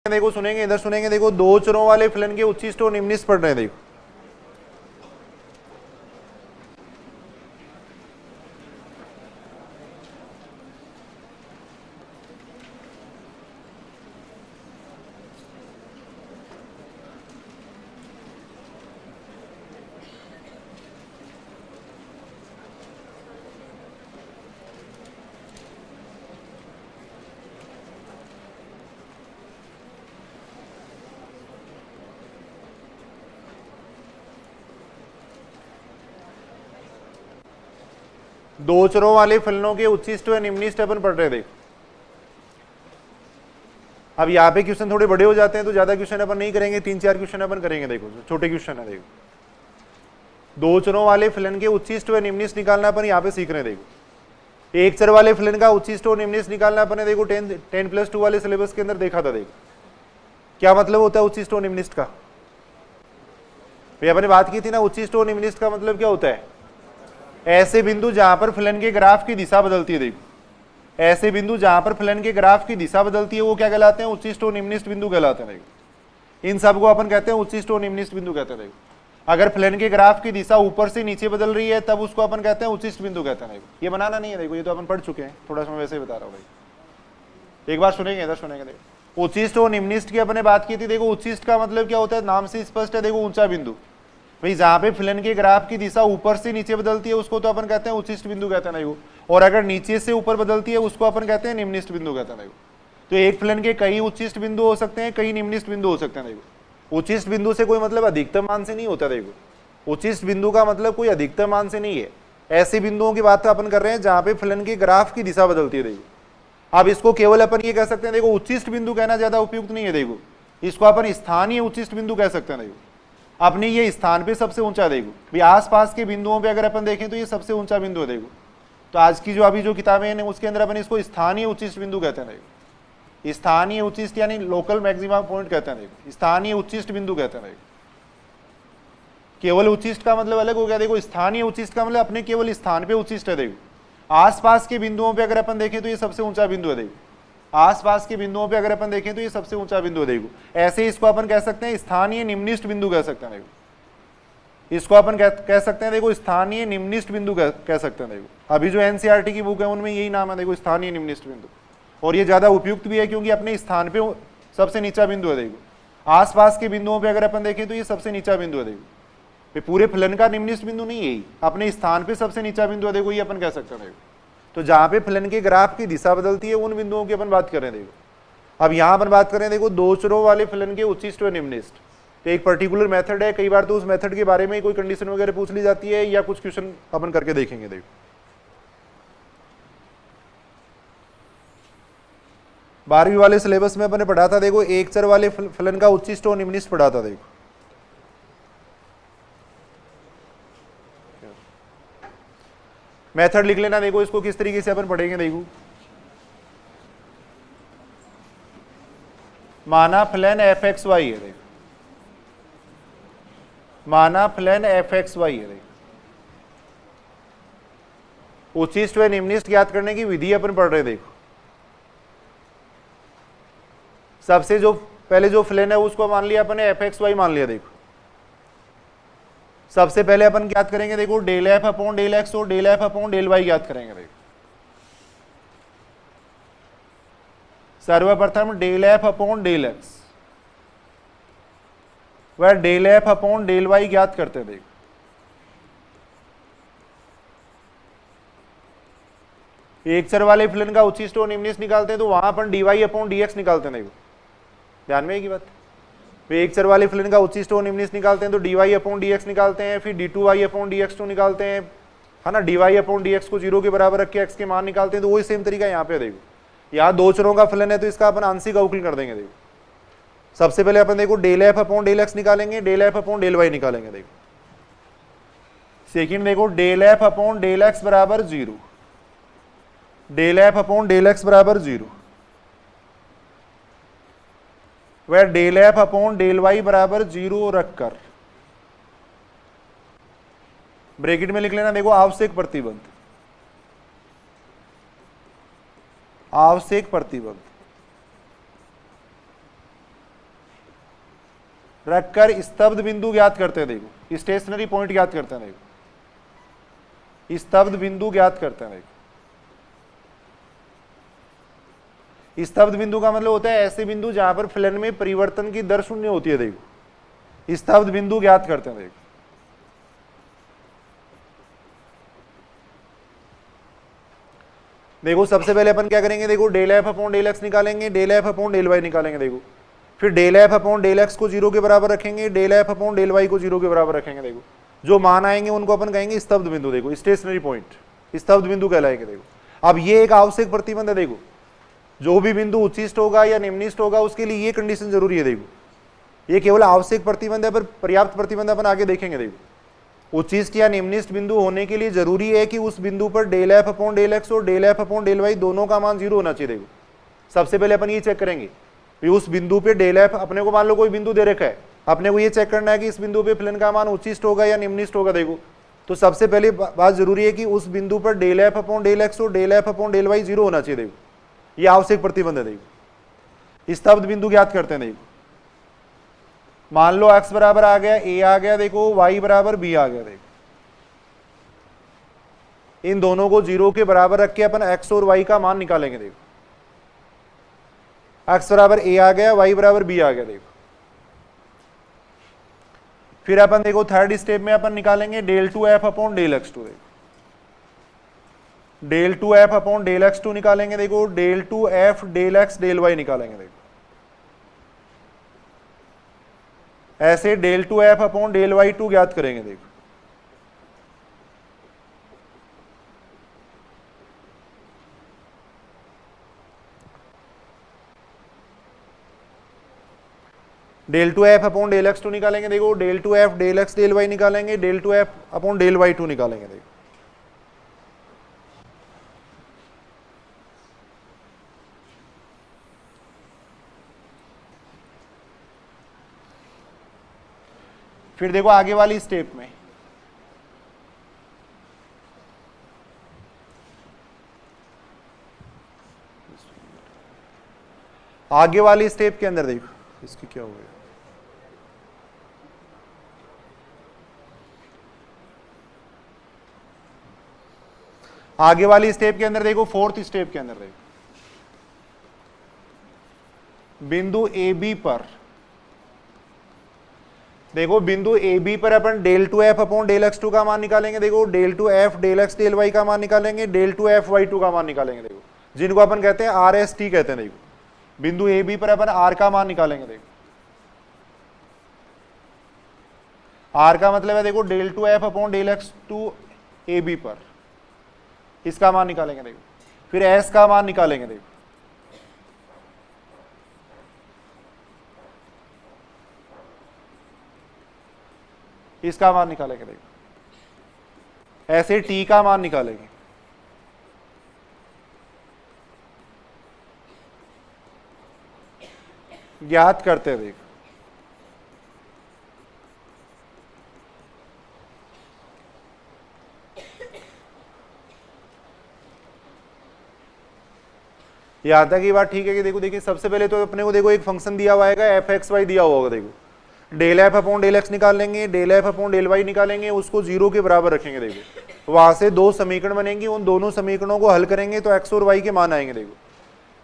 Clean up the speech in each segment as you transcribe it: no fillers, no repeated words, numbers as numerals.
देखो सुनेंगे, इधर सुनेंगे। देखो दो चरों वाले फलन के उच्छिष्ट और निम्निष्ठ पढ़ रहे हैं। देखो दो चरों वाले फलनों के उच्छिष्ट व निम्निष्ठ अपन पढ़ रहे हैं। देखो अब यहाँ पे क्वेश्चन थोड़े बड़े हो जाते हैं तो ज्यादा क्वेश्चन अपन नहीं करेंगे, 3-4 क्वेश्चन अपन करेंगे। देखो छोटे क्वेश्चन है। देखो दो चरों वाले फलन के उच्छिष्ट व निम्निष्ठ निकालना अपन यहाँ पे सीख रहे हैं। देखो एक चर वाले फलन का उच्छिष्ट और निम्निष्ठ निकालना अपन ने देखो 10+2 वाले सिलेबस के अंदर देखा था। देखो क्या मतलब होता है उच्छिष्ट और निम्निष्ठ का, अपने बात की थी ना। उच्छिष्ट और निम्निष्ठ का मतलब क्या होता है? ऐसे बिंदु जहां पर फलन के ग्राफ की दिशा बदलती है। देखो ऐसे बिंदु जहां पर फलन के ग्राफ की दिशा बदलती है वो क्या कहलाते हैं? उच्छिष्ट और निम्निष्ठ बिंदु कहलाते हैं। देखो इन सबको अपन कहते हैं उच्छिष्ट और निम्निष्ठ बिंदु कहते हैं। देखो अगर फलन के ग्राफ की दिशा ऊपर से नीचे बदल रही है तब उसको अपन कहते हैं उच्छिष्ट बिंदु कहते हैं। देखो ये बनाना नहीं है, देखो ये तो अपन पढ़ चुके हैं, थोड़ा सा मैं वैसे ही बता रहा हूँ भाई। एक बार सुनेंगे, इधर सुनेंगे। देखो उच्छिष्ट और निम्निष्ठ की अपने बात की थी। देखो उच्छिष्ट का मतलब क्या होता है? नाम से स्पष्ट है। देखो ऊंचा बिंदु भाई, जहां पे फलन के ग्राफ की दिशा ऊपर से नीचे बदलती है उसको तो अपन कहते हैं उच्छिष्ट बिंदु कहते हैं। देखो और अगर नीचे से ऊपर बदलती है उसको अपन कहते हैं निम्निष्ठ बिंदु कहते हैं। देखो तो एक फलन के कई उच्छिष्ट बिंदु हो सकते हैं, कई निम्निष्ठ बिंदु हो सकते हैं। देखो उच्छिष्ट बिंदु से कोई मतलब अधिकतम मान से नहीं होता। देखो उच्छिष्ट बिंदु का मतलब कोई अधिकतम मान से नहीं है। ऐसे बिंदुओं की बात अपन कर रहे हैं जहां पे फलन के ग्राफ की दिशा बदलती है। देखो अब इसको केवल अपन ये कह सकते हैं, देखो उच्छिष्ट बिंदु कहना ज्यादा उपयुक्त नहीं है। देखो इसको अपन स्थानीय उच्छिष्ट बिंदु कह सकते हैं। देखो अपने ये स्थान पे सबसे ऊंचा। देखो भाई आसपास के बिंदुओं पे अगर अपन देखें तो ये सबसे ऊंचा बिंदु है। देखो तो आज की जो अभी जो किताबें हैं उसके अंदर अपन इसको स्थानीय उच्छिष्ट बिंदु कहते हैं। देखो स्थानीय उच्छिष्ट यानी लोकल मैक्सिमम पॉइंट कहते हैं। देखो स्थानीय उच्छिष्ट बिंदु कहते हैं। देखो केवल उच्छिष्ट का मतलब अलग हो गया। देखो स्थानीय उच्छिष्ट का मतलब अपने केवल स्थान पे उच्छिष्ट है। देखो आसपास के बिंदुओं पे अगर अपन देखें तो ये सबसे ऊंचा बिंदु है। देखो आसपास के बिंदुओं पे अगर अपन देखें तो ये सबसे ऊंचा बिंदु है। देखो ऐसे इसको अपन कह सकते हैं स्थानीय निम्निष्ठ बिंदु कह सकते हैं। देखो इसको अपन कह सकते हैं देखो स्थानीय निम्निष्ठ बिंदु कह सकते हैं। देखो अभी जो एनसीईआरटी की बुक है उनमें यही नाम है, देखो स्थानीय निम्निष्ठ बिंदु। और ये ज्यादा उपयुक्त भी है क्योंकि अपने स्थान पे सबसे नीचा बिंदु है। देखो आसपास के बिंदुओं पे अगर अपन देखें तो ये सबसे नीचा बिंदु है। देखो पूरे फलन का निम्निष्ठ बिंदु नहीं है, अपने स्थान पे सबसे नीचा बिंदु है। देखो ये अपन कह सकते हैं। देखो तो जहां पे फलन के ग्राफ की दिशा बदलती है उन बिंदुओं की अपन बात कर रहे हैं। देखो अब यहां अपन बात करें, देखो दो चरों वाले फलन के उच्छिष्ट व निम्निष्ठ। तो एक पर्टिकुलर मेथड है, कई बार तो उस मेथड के बारे में कोई कंडीशन वगैरह पूछ ली जाती है या कुछ क्वेश्चन अपन करके देखेंगे। देखो बारहवीं वाले सिलेबस में अपन पढ़ा था। देखो एक चर वाले फलन का उच्छिष्ट और निम्निष्ठ पढ़ा था। देखो मेथड लिख लेना। देखो इसको किस तरीके से अपन पढ़ेंगे। देखो माना फलन f(x, y) है। देखो माना फलन f(x, y) है। देखो उच्छिष्ट व निम्निष्ठ ज्ञात करने की विधि अपन पढ़ रहे हैं। देखो सबसे जो पहले जो फलन है उसको मान लिया अपन ने f(x, y) मान लिया। देखो सबसे पहले अपन ज्ञात करेंगे। देखो del f upon del x और del f upon del y ज्ञात करेंगे। देखो सर्वप्रथम del f upon del x वह del f upon del y ज्ञात करते हैं। देखो एक चर वाले फलन का उच्छिष्ट और निम्निष्ठ निकालते हैं तो वहां अपन dy अपॉन dx निकालते हैं। देखो ध्यान में एक ही बात, एक चर वाले फलन का उच्छिष्ट और निम्निष्ठ निकालते हैं तो dy अपॉन dx निकालते हैं, फिर d2y अपॉन dx2 निकालते हैं, है ना। dy अपॉन dx को 0 के बराबर रख के x के मान निकालते हैं। तो वही सेम तरीका यहाँ पे। देखो यहाँ दो चरों का फलन है तो इसका अपन आंशिक अवकलन कर देंगे। देखो सबसे पहले अपन देखो del f upon del x निकालेंगे, del f upon del y निकालेंगे। देखो सेकंड देखो del f upon del x बराबर 0, del f upon del x बराबर 0, वह del f upon del y बराबर 0 रखकर ब्रैकेट में लिख लेना। देखो आवश्यक प्रतिबंध, आवश्यक प्रतिबंध रखकर स्तब्ध बिंदु ज्ञात करते हैं। देखो स्टेशनरी पॉइंट ज्ञात करते हैं। देखो स्तब्ध बिंदु ज्ञात करते हैं। देखो स्तब्ध बिंदु का मतलब होता है ऐसे बिंदु जहां पर फलन में परिवर्तन की दर शून्य होती है। देखो स्तब्ध बिंदु ज्ञात करते हैं। देखो सबसे पहले अपन क्या करेंगे, देखो del f upon del x निकालेंगे, del f upon del y निकालेंगे। देखो फिर del f upon del x को 0 के बराबर रखेंगे, del f upon del y को 0 के बराबर रखेंगे। देखो जो मान आएंगे उनको अपन कहेंगे स्तब्ध बिंदु। देखो स्टेशनरी पॉइंट स्तब्ध बिंदु कहलाएंगे। देखो अब ये एक आवश्यक प्रतिबंध है। देखो जो भी बिंदु उच्चिष्ट होगा या निम्निष्ट होगा उसके लिए ये कंडीशन जरूरी है। देखो ये केवल आवश्यक प्रतिबंध है, पर पर्याप्त प्रतिबंध अपन आगे देखेंगे। देखो उच्चिष्ट या निम्निष्ट बिंदु होने के लिए जरूरी है कि उस बिंदु पर del f upon del x और del f upon del y दोनों का मान 0 होना चाहिए। देखो सबसे पहले अपन ये चेक करेंगे उस बिंदु पे डेल एफ, अपने को मान लो कोई बिंदु दे रखा है, अपने को ये चेक करना है कि इस बिंदु पे फलन का मान उच्चिष्ट होगा या निम्निष्ट होगा। देखो तो सबसे पहले बात जरूरी है कि उस बिंदु पर del f upon del x और del f upon del y 0 होना चाहिए। देखो ये आवश्यक प्रतिबंध है। देखो स्तब्ध बिंदु ज्ञात करते हैं। देखो मान लो x बराबर आ गया a आ गया, देखो y बराबर b आ गया। देखो इन दोनों को 0 के बराबर रख के अपन x और y का मान निकालेंगे। देखो x बराबर a आ गया, y बराबर b आ गया। देखो फिर अपन देखो थर्ड स्टेप में अपन निकालेंगे del two f upon del x two. देखो del two f upon del x two निकालेंगे। देखो del two f del x del y निकालेंगे। देखो ऐसे del two f upon del y two ज्ञात करेंगे। देखो del two f upon del x two निकालेंगे। देखो del two f del x del y निकालेंगे, del two f upon del y two निकालेंगे। देखो फिर देखो आगे वाली स्टेप में के अंदर देखो इसकी क्या हो गया। आगे वाली स्टेप के अंदर देखो फोर्थ स्टेप के अंदर देखो बिंदु ए बी पर, देखो बिंदु ए बी पर अपन del two f upon del x two का मान निकालेंगे। देखो del two f del x del y का मान निकालेंगे, del two f y two का मान निकालेंगे। देखो जिनको अपन कहते हैं आर एस टी कहते हैं। देखो बिंदु ए बी पर अपन आर का मान निकालेंगे। देखो आर का मतलब है देखो del two f upon del x two a b पर, इसका मान निकालेंगे। देखो फिर एस का मान निकालेंगे। देखो इसका मान निकालेंगे। देखो ऐसे टी का मान निकालेंगे। ज्ञात करते हैं। देखो यहां तक की बात ठीक है कि देखो देखिए सबसे पहले तो अपने को देखो एक फंक्शन दिया हुआ है एफ एक्स वाई दिया हुआ होगा। देखो del f upon del x निकालेंगे, del f upon del y निकालेंगे, उसको 0 के बराबर रखेंगे। देखो वहां से दो समीकरण बनेंगे, उन दोनों समीकरणों को हल करेंगे तो एक्स और वाई के मान आएंगे। देखो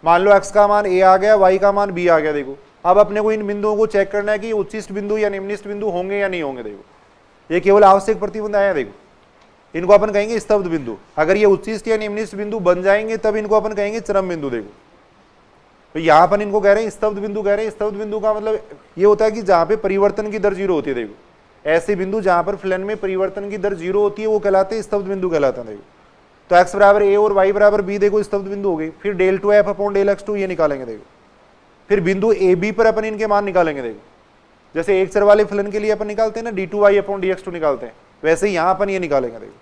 मान लो एक्स का मान ए आ गया, वाई का मान बी आ गया। देखो अब अपने को इन बिंदुओं को चेक करना है कि उच्चिष्ट बिंदु या निम्निष्ट बिंदु होंगे या नहीं होंगे। देखो ये केवल आवश्यक प्रतिबंध आया। देखो इनको अपन कहेंगे स्तब्ध बिंदु। अगर ये उच्चिष्ट या निम्निष्ट बिंदु बन जाएंगे तब इनको अपन कहेंगे चरम बिंदु। देखो तो यहां पर इनको कह रहे हैं स्तब्ध बिंदु कह रहे हैं। स्तब्ध बिंदु का मतलब ये होता है कि जहां पे परिवर्तन की दर 0 होती है। देखो ऐसे बिंदु जहां पर फलन में परिवर्तन की दर 0 होती है वो कहलाते हैं स्तब्ध बिंदु कहलाते हैं। देखो तो एक्स बराबर ए और वाई बराबर बी, देखो स्तब्ध बिंदु हो गई। फिर del two f upon del x two ये निकालेंगे। देखो फिर बिंदु ए बी पर अपन इनके मान निकालेंगे। देखो जैसे एक चर वाले फलन के लिए अपन निकालते हैं ना d two y upon d x two निकालते हैं, वैसे ही यहाँ अपन ये निकालेंगे। देखो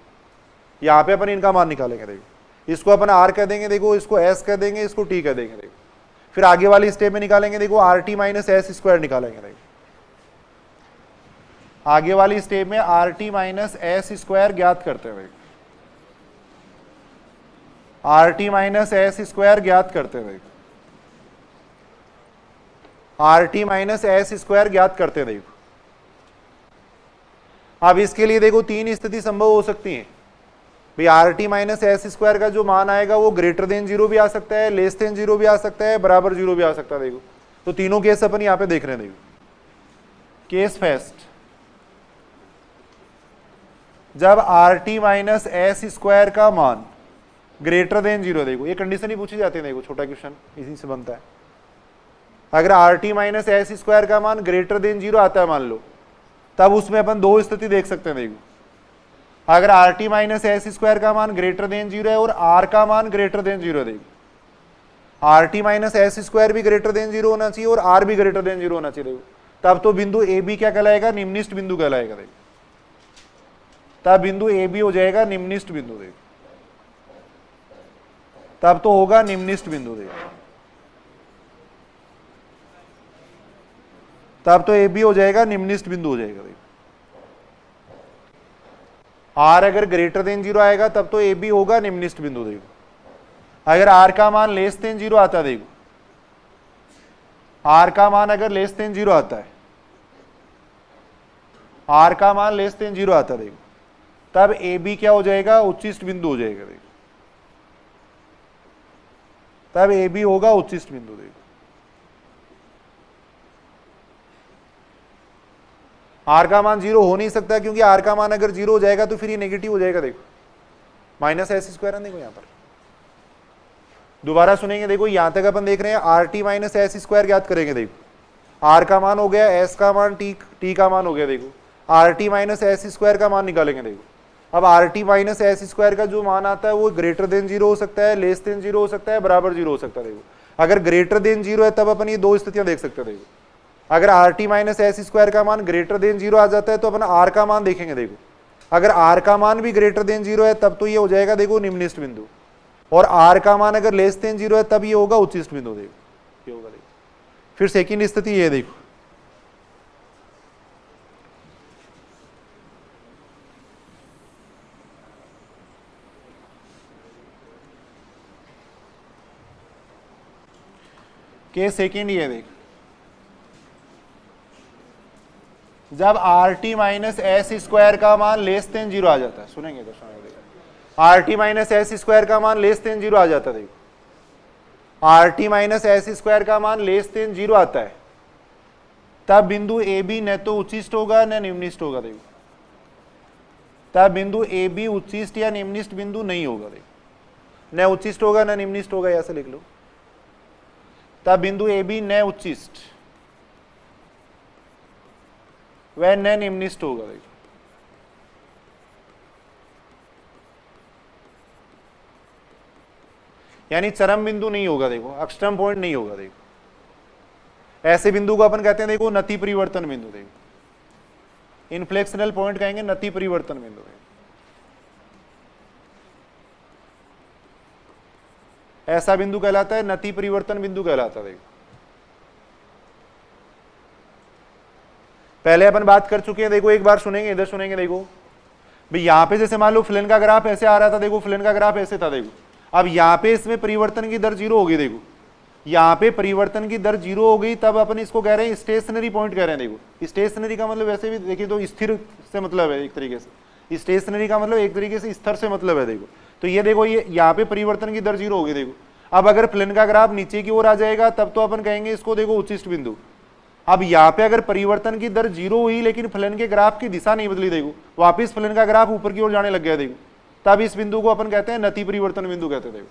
यहाँ पे अपन इनका मान निकालेंगे। देखो इसको अपन आर कह देंगे, देखो इसको एस कह देंगे, इसको टी कह देंगे। देखो फिर आगे वाली स्टेप में निकालेंगे। देखो R T minus S square निकालेंगे। देखो आगे वाली स्टेप में R T minus S square ज्ञात करते हैं। R T minus S square ज्ञात करते हैं। R T minus S square ज्ञात करते हैं। देखो अब इसके लिए देखो तीन स्थिति संभव हो सकती है भाई, R T minus S square का जो मान आएगा वो ग्रेटर देन जीरो भी आ सकता है, लेस देन जीरो भी आ सकता है, बराबर जीरो भी आ सकता है। देखो तो तीनों केस अपन यहां पे देख रहे हैं। देखो केस फर्स्ट, जब R T minus S square का मान ग्रेटर देन जीरो, देखो ये कंडीशन ही पूछी जाती है। देखो छोटा क्वेश्चन इसी से बनता है। अगर R T minus S square का मान ग्रेटर देन जीरो आता है मान लो, तब उसमें अपन दो स्थिति देख सकते हैं। देखो अगर R T minus S square का मान ग्रेटर देन जीरो है और आर का मान ग्रेटर देन जीरो है, देखो R T minus S square भी ग्रेटर देन जीरो होना चाहिए और आर भी ग्रेटर देन जीरो होना चाहिए। देखो तब तो बिंदु ए बी क्या कहलाएगा, निम्निष्ट बिंदु कहलाएगा। देखो तब बिंदु ए बी हो जाएगा निम्निष्ट बिंदु। देखो तब तो होगा निम्निष्ट बिंदु। देखो तब तो ए बी हो जाएगा निम्निष्ट बिंदु हो जाएगा। देखो आर अगर ग्रेटर देन जीरो आएगा तब तो ए बी होगा निम्निष्ट बिंदु। देखो अगर आर का मान लेस देन जीरो आता है, देखो आर का मान अगर लेस देन जीरो आता है, आर का मान लेस देन जीरो आता है, देखो तब ए बी क्या हो जाएगा, उच्चिष्ट बिंदु हो जाएगा। देखो तब ए बी होगा उच्चिष्ट बिंदु। देखो आर का मान जीरो हो नहीं सकता क्योंकि आर का मान अगर जीरो हो जाएगा तो फिर ये नेगेटिव हो जाएगा। देखो माइनस एस स्क्वायर है। देखो यहां पर दोबारा सुनेंगे। देखो यहां तक अपन देख रहे हैं R T minus S square ज्ञात करेंगे। देखो आर का मान हो गया, एस का मान, टी का मान हो गया। देखो R T minus S square का मान निकालेंगे। देखो अब R T minus S square का जो मान आता है वो ग्रेटर देन जीरो हो सकता है, लेस देन जीरो हो सकता है, बराबर जीरो हो सकता है। देखो अगर ग्रेटर देन जीरो है तब अपन ये दो स्थितियां देख सकते हैं। देखो अगर R T minus S square का मान ग्रेटर देन जीरो आ जाता है तो अपन आर का मान देखेंगे। देखो अगर आर का मान भी ग्रेटर देन जीरो है तब तो ये हो जाएगा देखो निम्निष्ट बिंदु, और आर का मान अगर लेस देन जीरो है तब ये होगा उच्चिष्ट बिंदु। देखो ये होगा। देखो फिर सेकंड स्थिति ये, देखो केस सेकंड ये, देखो जब R T minus S square का मान लेस देन जीरो आ जाता है, सुनेंगे तो सुनेंगे। R T minus S square का मान लेस देन जीरो आ जाता है। देखो R T minus S square का मान लेस देन जीरो आता है तब बिंदु ए बी न तो उच्चिष्ट होगा न निम्निष्ट होगा। देखो तब बिंदु ए बी उच्चिष्ट या निम्निष्ट बिंदु नहीं होगा। देखो न उच्चिष्ट होगा न निम्निष्ट होगा, ऐसे लिख लो। तब बिंदु ए बी न उच्चिष्ट वह न निम्निष्ट होगा। देखो यानी चरम बिंदु नहीं होगा। देखो एक्सट्रीम पॉइंट नहीं होगा। देखो ऐसे बिंदु को अपन कहते हैं देखो नति परिवर्तन बिंदु। देखो इनफ्लेक्शनल पॉइंट कहेंगे, नति परिवर्तन बिंदु। ऐसा बिंदु कहलाता है नति परिवर्तन बिंदु कहलाता है। देखो पहले अपन बात कर चुके हैं। देखो एक बार सुनेंगे, इधर सुनेंगे। देखो भाई यहां पे जैसे मान लो फ्लेन का ग्राफ ऐसे आ रहा था। देखो फ्लेन का ग्राफ ऐसे था। देखो अब यहाँ पे इसमें परिवर्तन की दर जीरो होगी। देखो यहाँ पे परिवर्तन की दर जीरो हो गई तब अपन इसको कह रहे हैं स्टेशनरी पॉइंट कह रहे हैं। देखो स्टेशनरी का मतलब वैसे भी देखिए तो स्थिर से मतलब है एक तरीके से, स्टेशनरी का मतलब एक तरीके से स्थिर से मतलब है। देखो तो ये देखो ये यहाँ पे परिवर्तन की दर जीरो होगी। देखो अब अगर फ्लेन का ग्राफ नीचे की ओर आ जाएगा तब तो अपन कहेंगे इसको देखो उच्चिष्ट बिंदु। अब यहाँ पे अगर परिवर्तन की दर जीरो हुई लेकिन फ्लेन के ग्राफ की दिशा नहीं बदली, देखो वापिस फ्लेन का ग्राफ ऊपर की ओर जाने लग गया। देखो तब इस बिंदु को अपन कहते हैं नति परिवर्तन बिंदु कहते हैं। देखो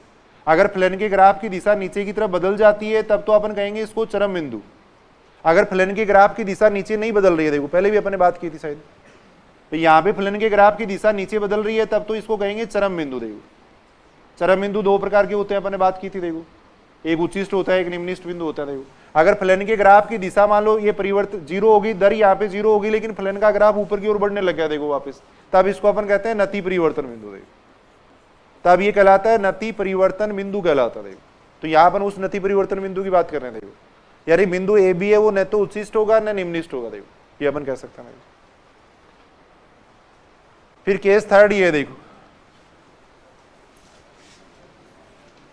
अगर फ्लेन के ग्राफ की दिशा नीचे की तरफ बदल जाती है तब तो अपन कहेंगे इसको चरम बिंदु। अगर फ्लेन के ग्राफ की दिशा नीचे नहीं बदल रही है, देखो पहले भी अपन ने बात की थी शायद, तो यहाँ पे फ्लेन के ग्राफ की दिशा नीचे बदल रही है तब तो इसको कहेंगे चरम बिंदु। देखो चरम बिंदु दो प्रकार के होते हैं, अपन ने बात की थी। देखो एक उच्चिष्ट होता है, एक निम्निष्ट बिंदु होता है। देखो अगर फ्लेन के ग्राफ की दिशा मान लो ये परिवर्तन जीरो होगी, दर यहाँ पे जीरो होगी लेकिन फ्लेन का ग्राफ ऊपर की ओर बढ़ने लग गया देखो वापस, तब इसको अपन कहते हैं नति परिवर्तन बिंदु। देखो तब ये कहलाता है नति परिवर्तन बिंदु कहलाता है। देखो तो यहाँ अपन उस नति परिवर्तन बिंदु की बात कर रहे हैं। देखो यानी बिंदु ए बी है वो न तो उच्चिष्ट होगा न निम्निष्ट होगा। देखो ये अपन कह सकते हैं। फिर केस थर्ड ये देखो,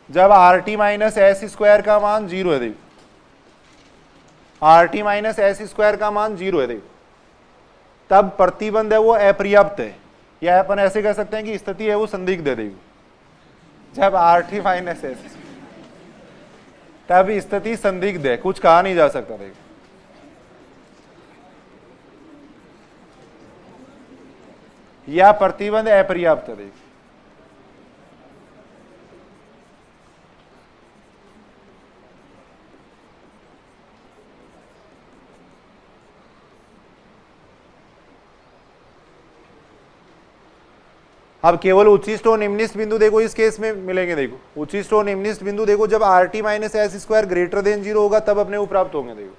जब R T minus S square का मान जीरो है। देखो R T minus S square का मान जीरो है। देखो तब प्रतिबंध है वो अपर्याप्त है, या अपन ऐसे कह सकते हैं कि स्थिति है वो संदिग्ध है। देखो जब RT माइनस एस तब स्थिति संदिग्ध है, कुछ कहा नहीं जा सकता। देखो या प्रतिबंध अपर्याप्त है। देखो अब केवल उच्चिष्ट और निम्निष्ट बिंदु देखो इस केस में मिलेंगे। देखो उच्चिष्ट और निम्निष्ट बिंदु देखो जब RT minus S square greater than 0 होगा तब अपने को प्राप्त होंगे। देखो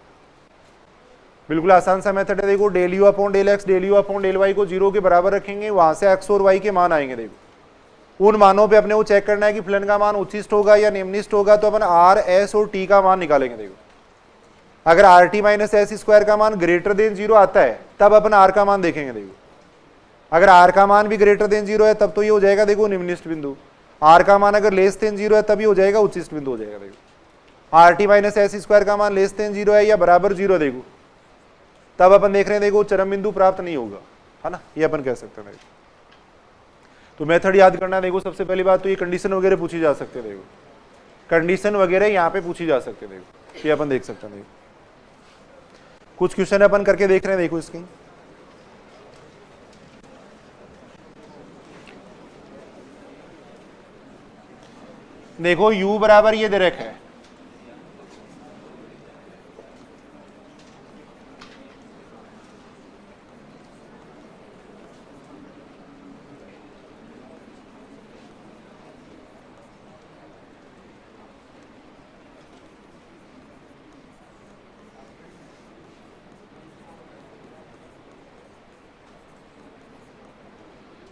बिल्कुल आसान सा मेथड है। देखो del u upon del x del u upon del y को 0 के बराबर रखेंगे, वहां से एक्स और वाई के मान आएंगे। देखो उन मानों पे अपने को चेक करना है कि फलन का मान उच्चिष्ट होगा या निम्निष्ट होगा, तो अपन R, S और T का मान निकालेंगे। देखो अगर RT माइनस एस स्क्वायर का मान ग्रेटर देन 0 आता है तब अपन R का मान देखेंगे। देखो अगर R का मान भी ग्रेटर देन 0 है तब तो ये हो जाएगा देखो निम्निष्ट बिंदु, R का मान अगर लेस देन 0 है तब ये हो जाएगा उच्चिष्ट बिंदु हो जाएगा। देखो RT माइनस एस स्क्वायर का मान लेस देन 0 है या बराबर 0, देखो तब अपन देख रहे हैं देखो चरम बिंदु प्राप्त नहीं होगा, है ना, ये अपन कह सकते हैं। तो मेथड याद करना है। देखो सबसे पहली बात तो ये कंडीशन वगैरह पूछी जा सकते हैं। देखो कंडीशन वगैरह यहाँ पे पूछी जा सकते हैं। देखो ये अपन देख सकते हैं। देखो कुछ क्वेश्चन अपन करके देख रहे हैं। देखो इसकी देखो u बराबर ये दे रखा है,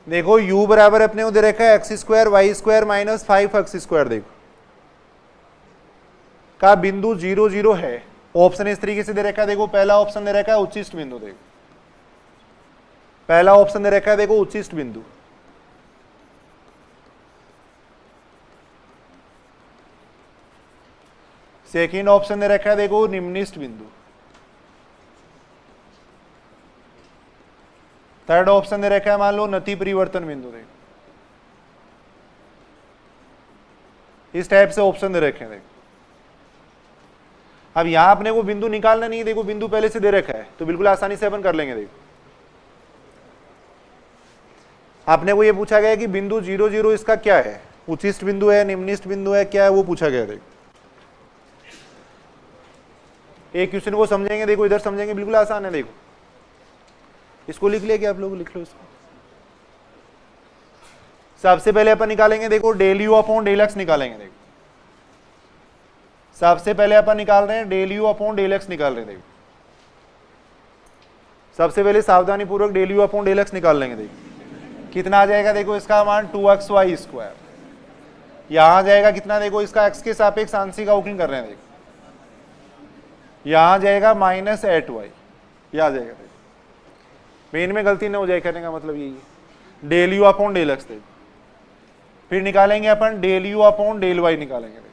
देखो u बराबर अपने को दे रखा है x square y square minus 5x square. देखो का बिंदु 0 0 है। ऑप्शन इस तरीके से दे रखा है। देखो पहला ऑप्शन दे रखा है उच्चिष्ट बिंदु। देखो पहला ऑप्शन दे रखा है देखो उच्चिष्ट बिंदु, सेकंड ऑप्शन दे रखा है देखो निम्निष्ट बिंदु, थर्ड ऑप्शन दे रखा है मान लो नति परिवर्तन बिंदु। देखो इस टाइप से ऑप्शन दे रखे हैं। देखो अब यहां अपने को बिंदु निकालना नहीं है। देखो बिंदु पहले से दे रखा है तो बिल्कुल आसानी से अपन कर लेंगे। देखो आपने को ये पूछा गया कि बिंदु 0 0 इसका क्या है, उच्चिष्ट बिंदु है निम्निष्ट बिंदु है क्या है, वो पूछा गया। देखो एक क्वेश्चन को समझेंगे, देखो इधर समझेंगे, बिल्कुल आसान है। देखो इसको लिख लिया क्या आप लोग, लिख लो इसको। सबसे पहले अपन निकालेंगे देखो del u upon del x निकालेंगे। देखो सबसे पहले अपन निकाल रहे हैं del u upon del x निकाल रहे हैं। देखो सबसे पहले सावधानी पूर्वक del u upon del x निकाल लेंगे। देखो कितना आ जाएगा, देखो इसका मान 2x वाई स्क्वायर, यहां जाएगा कितना, देखो इसका x के सापेक्ष आंशिक अवकलन कर रहे हैं। देखो यहां जाएगा माइनस 8y, यह आ जाएगा। देखो मेन में गलती न हो जाए करने का मतलब यही है। Del u upon del x. देखो फिर निकालेंगे अपन del u upon del y निकालेंगे। देखो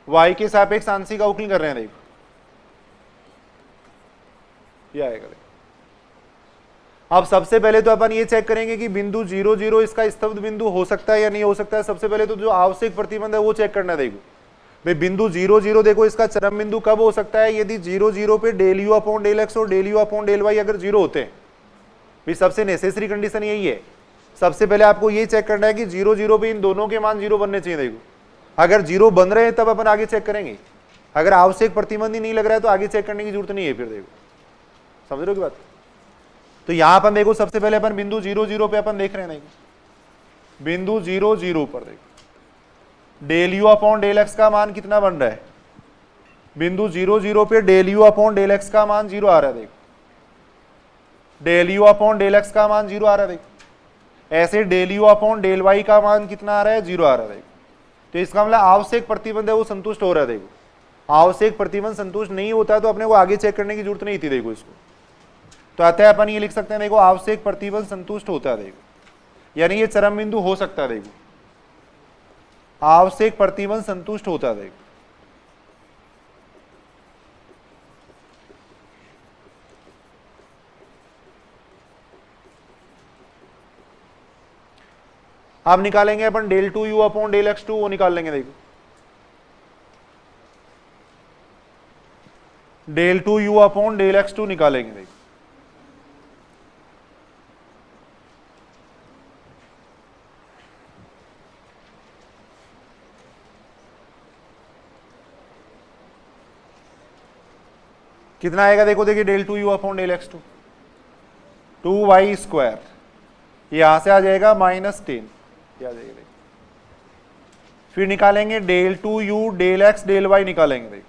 y के सापेक्ष आंशिक अवकलन कर रहे हैं। देखो यह आएगा। देखो अब सबसे पहले तो अपन ये चेक करेंगे कि बिंदु 0 0 इसका स्तब्ध बिंदु हो सकता है या नहीं हो सकता है। सबसे पहले तो जो आवश्यक प्रतिबंध है वो चेक करना है। देखो भाई बिंदु 0 0 देखो इसका चरम बिंदु कब हो सकता है, यदि 0 0 पे del u upon del x और del u upon del y अगर 0 होते हैं। भाई सबसे नेसेसरी कंडीशन यही है। सबसे पहले आपको ये चेक करना है कि 0 0 पे इन दोनों के मान 0 बनने चाहिए। देखो अगर 0 बन रहे हैं तब अपन आगे चेक करेंगे। अगर आवश्यक प्रतिबंध ही नहीं लग रहा है तो आगे चेक करने की जरूरत नहीं है। फिर देखो समझ रहे हो की बात। तो यहां अपन देखो सबसे पहले अपन बिंदु 0 0 पे अपन देख रहे हैं। देखो बिंदु 0 0 पर देखो del u upon del x का मान कितना बन रहा है, बिंदु 0 0 पे del u upon del x का मान 0 आ रहा है। देखो del u upon del x का मान 0 आ रहा है। देखो ऐसे del u upon del y का मान कितना आ रहा है, 0 आ रहा है। देखो तो इसका मतलब आवश्यक प्रतिबंध है वो संतुष्ट हो रहा है। देखो आवश्यक प्रतिबंध संतुष्ट नहीं होता तो अपने को आगे चेक करने की जरूरत नहीं थी। देखो इसको तो अतः अपन ये लिख सकते हैं देखो आवश्यक प्रतिबंध संतुष्ट होता है। देखो यानी ये चरम बिंदु हो सकता है। देखो आवश्यक प्रतिबंध संतुष्ट होता है। अब निकालेंगे अपन del two u upon del x two, वो निकाल लेंगे। देखो del two u upon del x two निकालेंगे। देखो कितना आएगा, देखो देखिए del two u upon del x two, 2y square, यहां से आ जाएगा -10, आ जाएगा। फिर निकालेंगे del two u del x del y निकालेंगे। देखो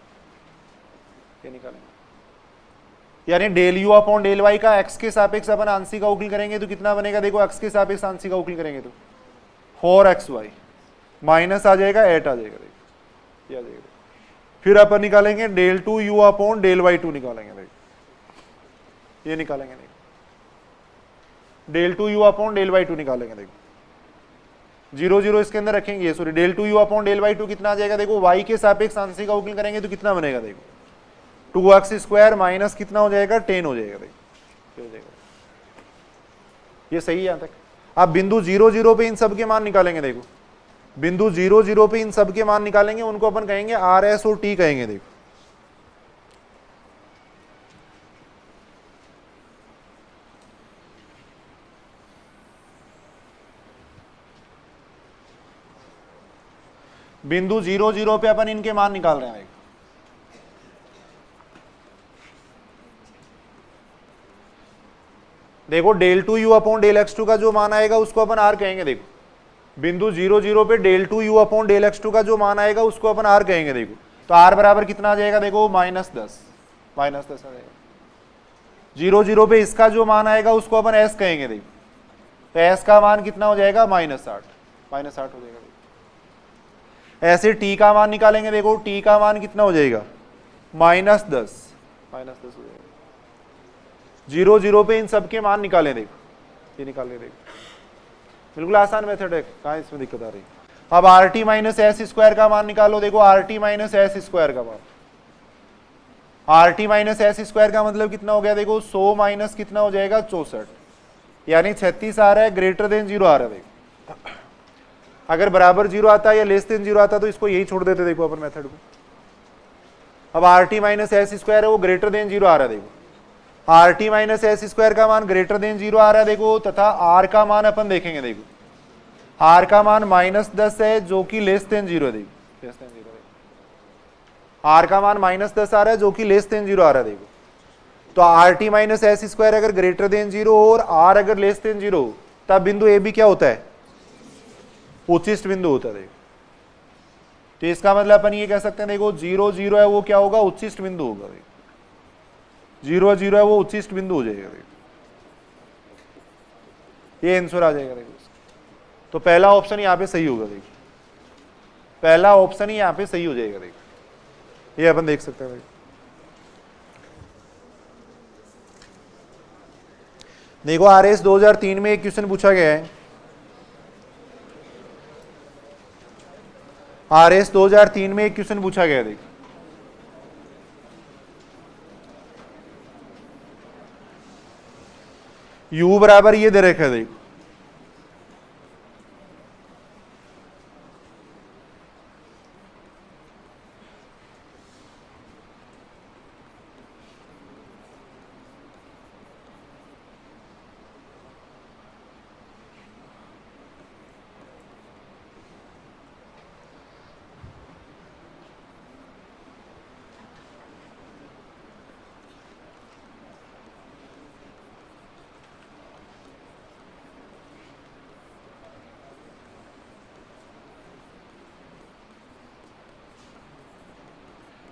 ये निकालेंगे, यानी del u upon del y का एक्स के सापेक्ष अपन आंशिक अवकलन करेंगे तो कितना बनेगा, देखो एक्स के सापेक्ष आंशिक अवकलन करेंगे तो 4xy माइनस आ जाएगा 8 आ जाएगा। देखो ये आ जाएगा। फिर अपन निकालेंगे del two u upon del y two निकालेंगे। देखो ये निकालेंगे। देखो del two u upon del y two निकालेंगे। देखो 0 0 इसके अंदर रखेंगे, sorry del two u upon del y two कितना आ जाएगा, देखो y के सापेक्ष आंशिक अवकलन करेंगे तो कितना बनेगा, देखो 2x स्क्वायर माइनस कितना हो जाएगा 10 हो जाएगा। देखो ये हो जाएगा। ये सही है यहां तक। अब बिंदु 0 0 पे इन सब के मान निकालेंगे। देखो बिंदु 0 0 पे इन सब के मान निकालेंगे, उनको अपन कहेंगे आर एस और टी कहेंगे। देखो बिंदु 0 0 पे अपन इनके मान निकाल रहे हैं। देखो del two u upon del x two का जो मान आएगा उसको अपन आर कहेंगे। देखो बिंदु 0 0 पे del two u upon del x two का जो मान आएगा उसको अपन आर कहेंगे। देखो तो आर बराबर कितना आ जाएगा, देखो -10 आ जाएगा। 0 0 पे इसका जो मान आएगा उसको अपन एस कहेंगे। देखो तो एस का मान कितना हो जाएगा, -8 हो जाएगा। ऐसे टी का मान निकालेंगे। देखो टी का मान कितना हो जाएगा, -10 हो जाएगा। 0 0 पे इन सब के मान निकालें। देखो ये निकाल के देखो, बिल्कुल आसान मेथड है, कहाँ इसमें दिक्कत आ रही है। अब R T minus S square का मान निकालो। देखो R T minus S square का मान, R T minus S square का मतलब कितना हो गया, देखो 100 माइनस कितना हो जाएगा 64, यानी 36 आ रहा है, ग्रेटर देन 0 आ रहा है। देखो अगर बराबर 0 आता है या लेस देन 0 आता तो इसको यही छोड़ देते। देखो अपन मेथड को। अब R T minus S square है वो ग्रेटर देन 0 आ रहा है। देखो R T minus S square का मान ग्रेटर देन 0 आ रहा है। देखो तथा आर का मान अपन देखेंगे। देखो आर का मान -10 है जो कि लेस देन 0 है। देखो लेस देन 0 आर का मान -10 आ रहा है जो कि लेस देन 0 आ रहा है। देखो तो R T minus S square अगर ग्रेटर देन 0 हो और आर अगर लेस देन 0 हो तब बिंदु ए बी क्या होता है, उचिष्ट बिंदु होता है। देखो तो इसका मतलब अपन ये कह सकते हैं, देखो 0 0 है वो क्या होगा, उचिष्ट बिंदु होगा। 0 0 है वो उचिष्ट बिंदु हो जाएगा। ये आंसर आ जाएगा। देखो तो पहला ऑप्शन यहाँ पे सही होगा। देखो पहला ऑप्शन ही यहाँ पे सही हो जाएगा। देखो ये अपन देख सकते हैं। देखो आरएस 2003 में एक क्वेश्चन पूछा गया है। आरएस 2003 में एक क्वेश्चन पूछा गया है। देखो u बराबर ये दे रखा है। देखो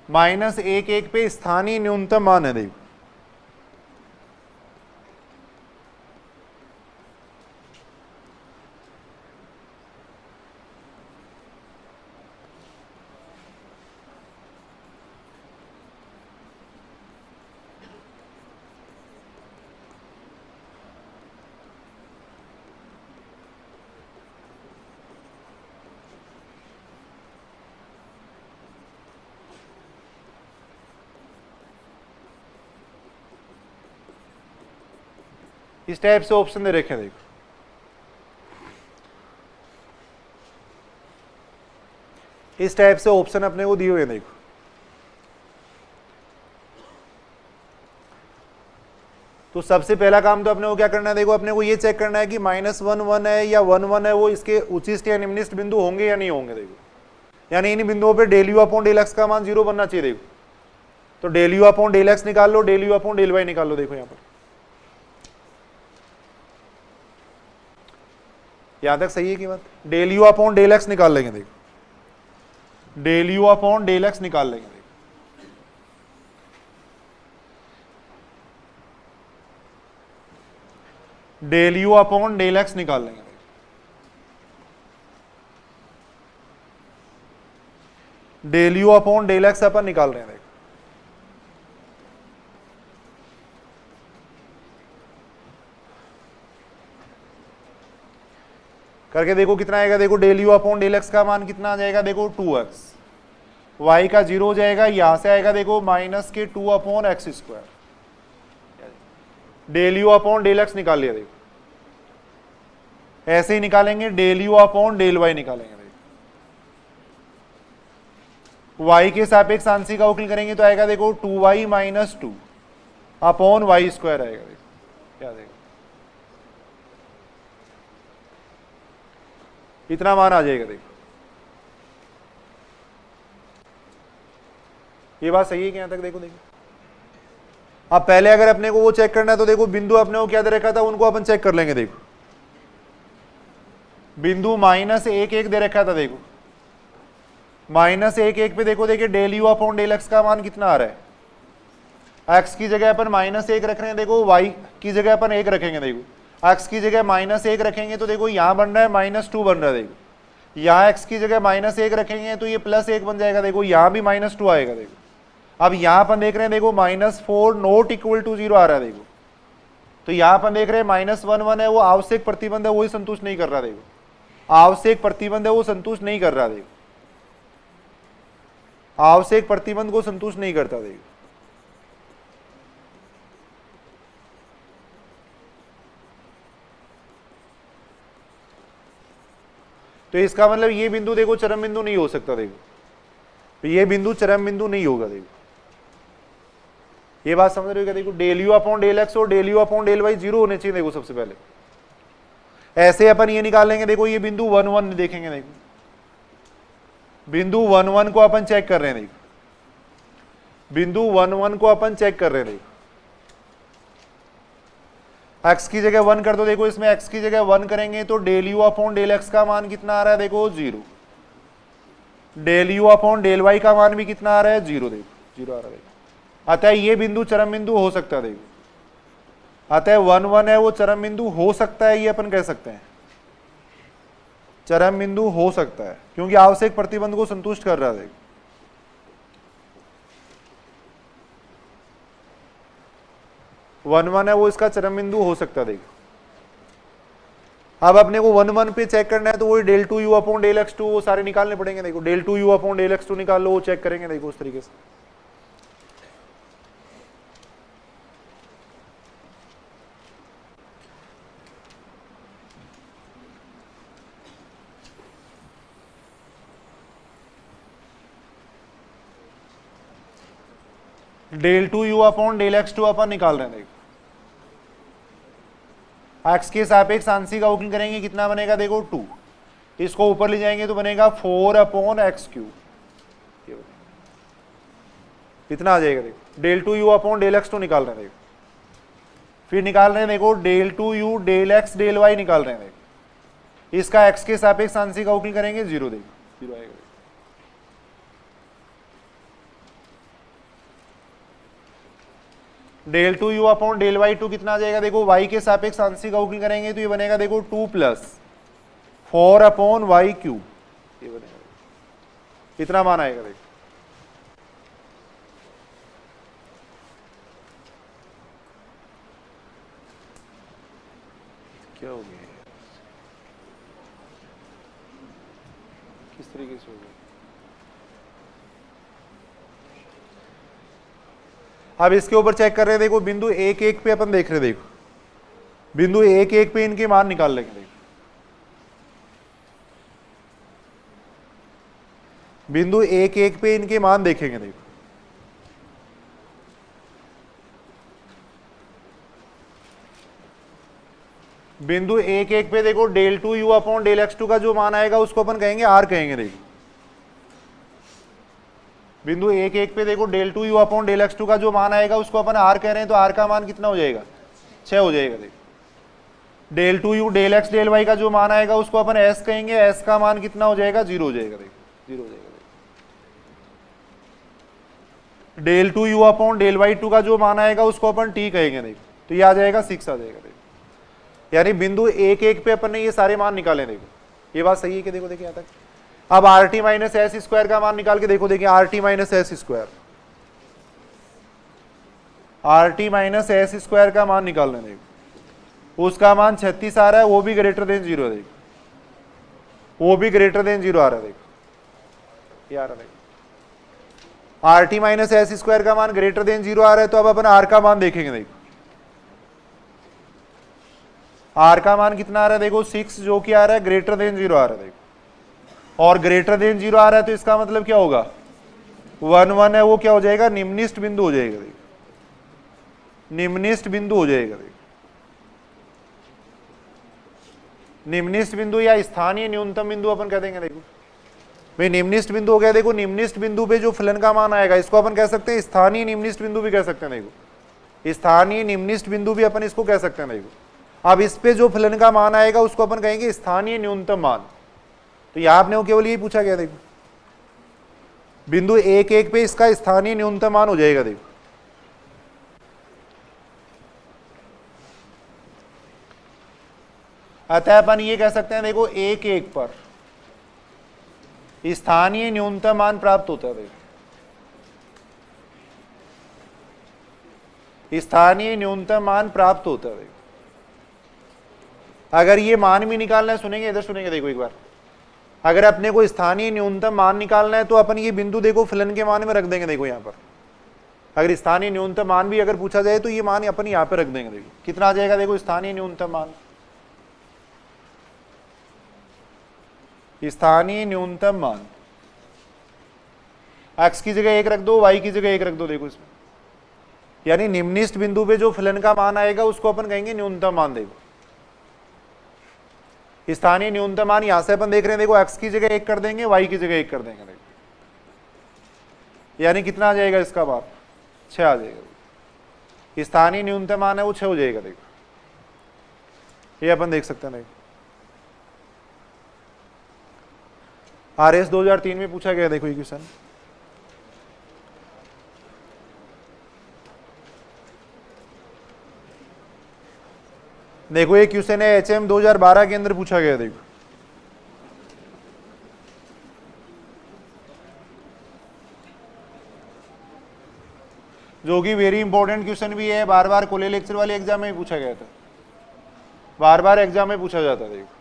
-1 पे स्थानीय न्यूनतम मान है। देखो इस टाइप से ऑप्शन दे रखे हैं देखो, इस टाइप से ऑप्शन अपने को दिए हुए हैं देखो। तो सबसे पहला काम तो अपने को क्या करना है, देखो अपने को ये चेक करना है कि -1 है या 1 है, वो इसके उचिष्ट या निम्निष्ट बिंदु होंगे या नहीं होंगे देखो। यानी इन बिंदुओं पे del u upon del x का मान 0 बनना चाहिए देखो। तो del u upon del x निकाल लो, del u upon del y निकाल लो देखो। यहां पर यहां तक सही है कि बात? Del u upon del x निकाल लेंगे देखो, del u upon del x निकाल लेंगे देखो। Del u upon del x निकाल लेंगे। Del u upon del x अपन निकाल रहे हैं देखो। करके देखो कितना आएगा, देखो del u upon del x का मान कितना आ जाएगा, देखो 2x, y का 0 हो जाएगा, यहां से आएगा देखो -2 upon x square. Del u upon del x निकाल लिया देखो। ऐसे ही निकालेंगे del u upon del y निकालेंगे देखो। y के सापेक्ष आंशिक अवकलन करेंगे तो आएगा देखो 2y - 2 अपॉन वाई स्क्वायर आएगा देखो। क्या देखो इतना मान आ जाएगा देखो। ये बात सही है कि यहां तक देखो। अब पहले अगर अपने को वो चेक करना है तो देखो बिंदु अपने को क्या दे रखा था, उनको अपन चेक कर लेंगे देखो। बिंदु -1 दे रखा था देखो, -1 पे देखो देखिए del u upon del x का मान कितना आ रहा है। एक्स की जगह अपन -1 रख रहे हैं देखो, वाई की जगह अपन 1 रखेंगे देखो। एक्स की जगह -1 रखेंगे तो देखो यहां बन रहा है -2 बन रहा है देखो। यहाँ एक्स की जगह -1 रखेंगे तो ये +1 बन जाएगा देखो, यहां भी -2 आएगा देखो। अब यहां अपन देख रहे हैं देखो -4 नॉट इक्वल टू 0 आ रहा है देखो। तो यहां अपन देख रहे हैं -1 है, वो आवश्यक प्रतिबंध है, वही संतुष्ट नहीं कर रहा देखो। आवश्यक प्रतिबंध है वो संतुष्ट नहीं कर रहा देखो, आवश्यक प्रतिबंध को संतुष्ट नहीं करता देखो। तो इसका मतलब ये बिंदु देखो चरम बिंदु नहीं हो सकता देखो, तो ये बिंदु चरम बिंदु नहीं होगा देखो। ये बात समझ रहे हो क्या? देखो del u upon del x और del u upon del y 0 होने चाहिए देखो सबसे पहले। ऐसे अपन ये निकाल लेंगे देखो, ये बिंदु 1 1 देखेंगे देखो, बिंदु 1 1 को अपन चेक कर रहे हैं देखो, बिंदु 1 1 को अपन चेक कर रहे हैं देखो। x की जगह 1 कर दो देखो, इसमें x की जगह 1 करेंगे तो del u upon del x का मान कितना आ रहा है देखो 0। Del u upon del y का मान भी कितना आ रहा है 0 देखो, 0 आ रहा है देखो। अतः ये बिंदु चरम बिंदु हो सकता है देखो, अतः 1 1 है वो चरम बिंदु हो सकता है, ये अपन कह सकते हैं चरम बिंदु हो सकता है, क्योंकि आवश्यक प्रतिबंध को संतुष्ट कर रहा है देखो। वन वन है वो इसका चरम बिंदु हो सकता है देखो। अब अपने को 1 1 पे चेक करना है तो वही del 2 u upon del x 2 वो सारे निकालने पड़ेंगे देखो। Del 2 u upon del x 2 निकाल लो, वो चेक करेंगे देखो उस तरीके से। Del 2 u upon del x 2 अपन निकाल रहे हैं देखो। एक्स के सापेक्ष आंशिक अवकलन करेंगे, कितना बनेगा देखो 2, इसको ऊपर ले जाएंगे तो बनेगा 4 अपॉन एक्स क्यूब, इतना आ जाएगा देखो। Del 2 u upon del x 2 निकाल रहे हैं देखो, फिर निकाल रहे हैं देखो del 2 u del x del y निकाल रहे हैं देखो। इसका एक्स के सापेक्ष आंशिक अवकलन करेंगे 0 देखो, 0 आएगा। Del 2 u upon del y 2 कितना आ जाएगा देखो, y के सापेक्ष आंशिक अवकलन करेंगे तो ये बनेगा देखो 2 + 4 अपॉन वाई क्यूब, ये बनेगा, इतना मान आएगा देखो। क्या हो गया, किस तरीके से हो गया? अब इसके ऊपर चेक कर रहे हैं देखो, बिंदु 1 1 पे अपन देख रहे हैं देखो, बिंदु 1 पे इनके मान निकाल लेंगे। देखो बिंदु 1 पे इनके मान देखेंगे। देखो बिंदु 1 पे देखो del 2u upon del x2 का जो मान आएगा उसको अपन कहेंगे r कहेंगे। देखो बिंदु 1 पे देखो del 2u upon del x2 का जो मान आएगा उसको अपन r कह रहे हैं, तो r का मान कितना हो जाएगा 6 हो जाएगा। देखो del 2u del x del y का जो मान आएगा उसको अपन s कहेंगे, s का मान कितना हो जाएगा 0 हो जाएगा। देखो 0 हो जाएगा। Del 2u upon del y2 का जो मान आएगा उसको अपन t कहेंगे। देखो तो ये आ जाएगा 6 आ जाएगा। देखो यानी बिंदु 1 पे अपन ने ये सारे मान निकाले। देखो ये बात सही है कि देखो देखिए यहाँ तक। अब R T minus S square का मान निकाल के देखो। देखिए R T minus S square, R T minus S square का मान निकालना। देखो उसका मान 36 आ रहा है, वो भी ग्रेटर देन 0। देखो वो भी ग्रेटर देन 0 आ रहा है। देखो ये आ रहा है। R T minus S square का मान ग्रेटर देन 0 आ रहा है, तो अब अपन आर का मान देखेंगे। देखो आर का मान कितना आ रहा है, देखो 6 जो कि आ रहा है ग्रेटर देन 0 आ रहा है। देखो और ग्रेटर देन 0 आ रहा है तो इसका मतलब क्या होगा 1 1 है, वो क्या हो जाएगा निम्निष्ठ बिंदु हो जाएगा। देखो निम्निष्ठ बिंदु हो जाएगा। देखो निम्निष्ठ बिंदु या स्थानीय न्यूनतम बिंदु अपन कह देंगे। देखो भाई निम्निष्ठ बिंदु हो गया। देखो निम्निष्ठ बिंदु पे जो फलन का मान आएगा इसको अपन कह सकते हैं स्थानीय निम्निष्ठ बिंदु भी कह सकते हैं। देखो स्थानीय निम्निष्ठ बिंदु भी अपन इसको कह सकते हैं। देखो अब इस पे जो फलन का मान आएगा उसको अपन कहेंगे स्थानीय न्यूनतम मान। तो यहां आपने वो केवल यही पूछा गया। देखो बिंदु 1 पे इसका स्थानीय न्यूनतम मान हो जाएगा। देखो अतः अपन ये कह सकते हैं देखो 1 पर स्थानीय न्यूनतम मान प्राप्त होता है। देखो स्थानीय न्यूनतम मान प्राप्त होता है। देखो अगर ये मान भी निकालना है, सुनेंगे इधर सुनेंगे। देखो एक बार अगर अपने को स्थानीय न्यूनतम मान निकालना है तो अपन ये बिंदु देखो फलन के मान में रख देंगे। देखो यहाँ पर अगर स्थानीय न्यूनतम मान भी अगर पूछा जाए तो ये मान अपन यहाँ पे रख देंगे। देखो कितना आ जाएगा, देखो स्थानीय न्यूनतम मान, स्थानीय न्यूनतम मान x की जगह 1 रख दो, y की जगह 1 रख दो। देखो इसमें यानी निम्निष्ठ बिंदु पे जो फलन का मान आएगा उसको अपन कहेंगे न्यूनतम मान। देखो स्थानीय न्यूनतम मान यहां से अपन देख रहे हैं। देखो x की जगह 1 कर देंगे, y की जगह 1 कर देंगे। देखो यानी कितना आ जाएगा इसका मान 6 आ जाएगा। स्थानीय न्यूनतम मान है वो 6 हो जाएगा। देखो ये अपन देख सकते हैं। देखो RS 2003 में पूछा गया। देखो ये क्वेश्चन देखो, ये क्वेश्चन है HM 2012 के अंदर पूछा गया। देखो जो कि वेरी इंपॉर्टेंट क्वेश्चन भी है, बार बार कॉलेज लेक्चर वाले एग्जाम में पूछा गया था, बार बार एग्जाम में पूछा जाता है। देखो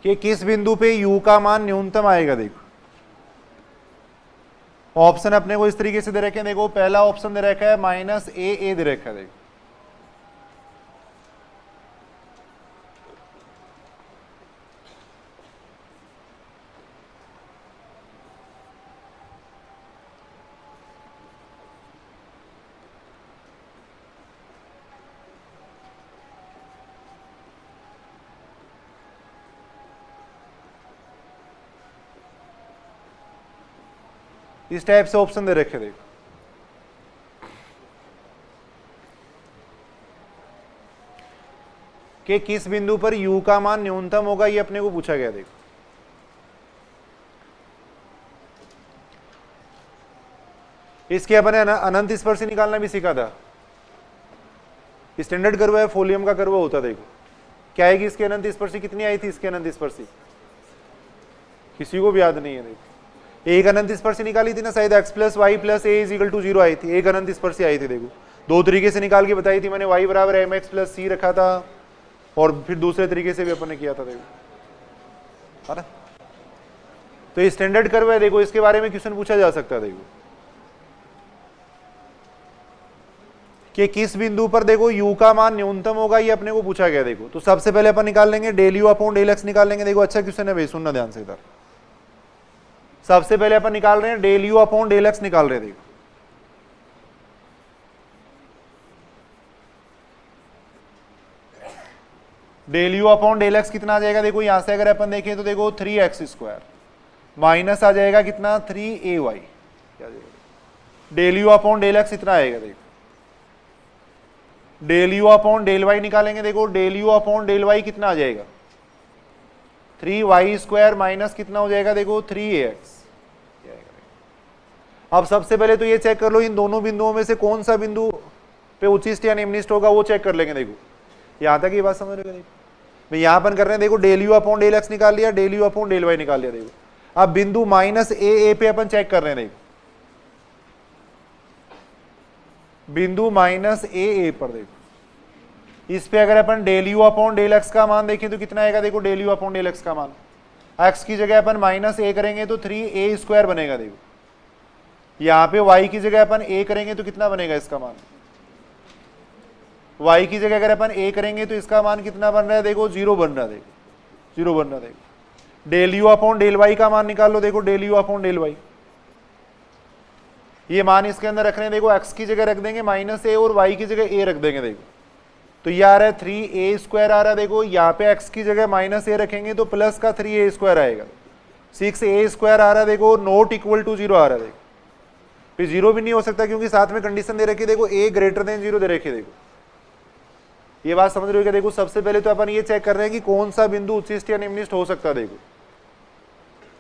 कि किस बिंदु पे u का मान न्यूनतम आएगा। देखो ऑप्शन अपने को इस तरीके से दे रखे हैं। देखो पहला ऑप्शन दे रखा है -a दे रखा है। देखो इस टाइप से ऑप्शन दे रखे। देखो कि किस बिंदु पर u का मान न्यूनतम होगा, ये अपने को पूछा गया। देखो इसके अपन ने अनंत स्पर्शी निकालना भी सीखा था। स्टैंडर्ड कर्व है, फोलियम का कर्व होता, देखो क्या आएगी इसकी अनंत स्पर्शी, कितनी आई थी इसकी अनंत स्पर्शी, किसी को भी याद नहीं है। देखो एक अनंत स्पर्शी निकाली थी ना शायद, x plus y plus a is equal to 0 आई थी, एक अनंत स्पर्शी आई थी। देखो दो तरीके से निकाल के बताई थी मैंने, y बराबर एम एक्स प्लस सी रखा था और फिर दूसरे तरीके से भी अपन ने किया था, देखो है ना। तो ये स्टैंडर्ड कर्व है, देखो इसके बारे में क्वेश्चन पूछा जा सकता है। देखो कि किस बिंदु पर देखो u का मान न्यूनतम होगा, ये अपने को पूछा गया। देखो तो सबसे पहले अपन निकाल लेंगे del u upon del x निकाल लेंगे। देखो अच्छा क्वेश्चन है भाई, सुनना ध्यान से इधर। सबसे पहले अपन निकाल रहे हैं del u upon del x निकाल रहे हैं। देखो del u upon del x कितना आ जाएगा, देखो यहां से अगर अपन देखें तो देखो 3x² माइनस आ जाएगा कितना 3ay, del u upon del x इतना आएगा। देखो del u upon del y निकालेंगे, देखो del u upon del y कितना आ जाएगा 3y² माइनस कितना हो जाएगा, देखो 3ax। अब सबसे पहले तो ये चेक कर लो इन दोनों बिंदुओं में से कौन सा बिंदु पे उच्चिष्ट या निम्निष्ट होगा, वो चेक कर लेंगे। देखो यहां तक ये बात समझ रहे हो। देखो यहां अपन कर रहे हैं, देखो del u upon del x निकाल लिया, del u upon del y निकाल लिया। देखो अब बिंदु माइनस ए पे अपन चेक कर रहे हैं। देखो बिंदु माइनस ए पर देखो इस पे अगर अपन del u upon del x का मान देखें तो कितना आएगा, देखो del u upon del x का मान एक्स की जगह अपन माइनस ए करेंगे तो 3a² बनेगा। देखो यहाँ पे y की जगह अपन a करेंगे तो कितना बनेगा इसका मान, y की जगह अगर अपन a करेंगे तो इसका मान कितना बन रहा है, देखो 0 बन रहा है। देखो 0 बन रहा है। देखो del u upon del y का मान निकाल लो। देखो del u upon del y, ये मान इसके अंदर रख रहे हैं। देखो x की जगह रख देंगे माइनस ए और y की जगह a रख देंगे। देखो तो ये आ रहा है 3a² आ रहा है। देखो यहाँ पे x की जगह माइनस ए रखेंगे तो प्लस का 3a² आएगा, 6a² आ रहा है। देखो नॉट इक्वल टू 0 आ रहा है। देखो फिर 0 भी नहीं हो सकता क्योंकि साथ में कंडीशन दे रखी है, देखो a ग्रेटर देन 0 दे रखी है। देखो ये बात समझ रहे हो क्या। देखो सबसे पहले तो अपन ये चेक कर रहे हैं कि कौन सा बिंदु उच्चिष्ट या निम्निष्ट हो सकता है। देखो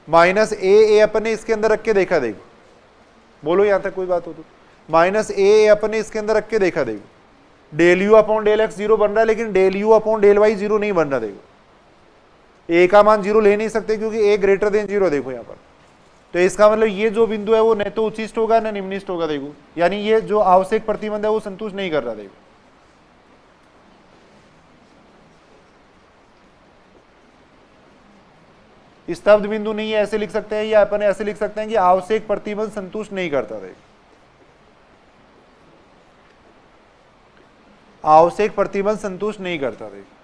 माइनस ए अपन ने इसके अंदर रख के देखा। देखो बोलो यहां तक कोई बात हो तो, माइनस ए अपन ने इसके अंदर रख के देखा। देखो del u upon del x 0 बन रहा है, लेकिन del u upon del y 0 नहीं बन रहा। देखो ए का मान 0 ले नहीं सकते क्योंकि ए ग्रेटर देन 0। देखो यहाँ पर तो इसका मतलब ये जो बिंदु है वो न तो उच्चिष्ट होगा न निम्निष्ट होगा। देखो यानी ये जो आवश्यक प्रतिबंध है वो संतुष्ट नहीं कर रहा। देखो स्तब्ध बिंदु नहीं है ऐसे लिख सकते हैं, या अपन ऐसे लिख सकते हैं कि आवश्यक प्रतिबंध संतुष्ट नहीं करता। देखो आवश्यक प्रतिबंध संतुष्ट नहीं करता। देखो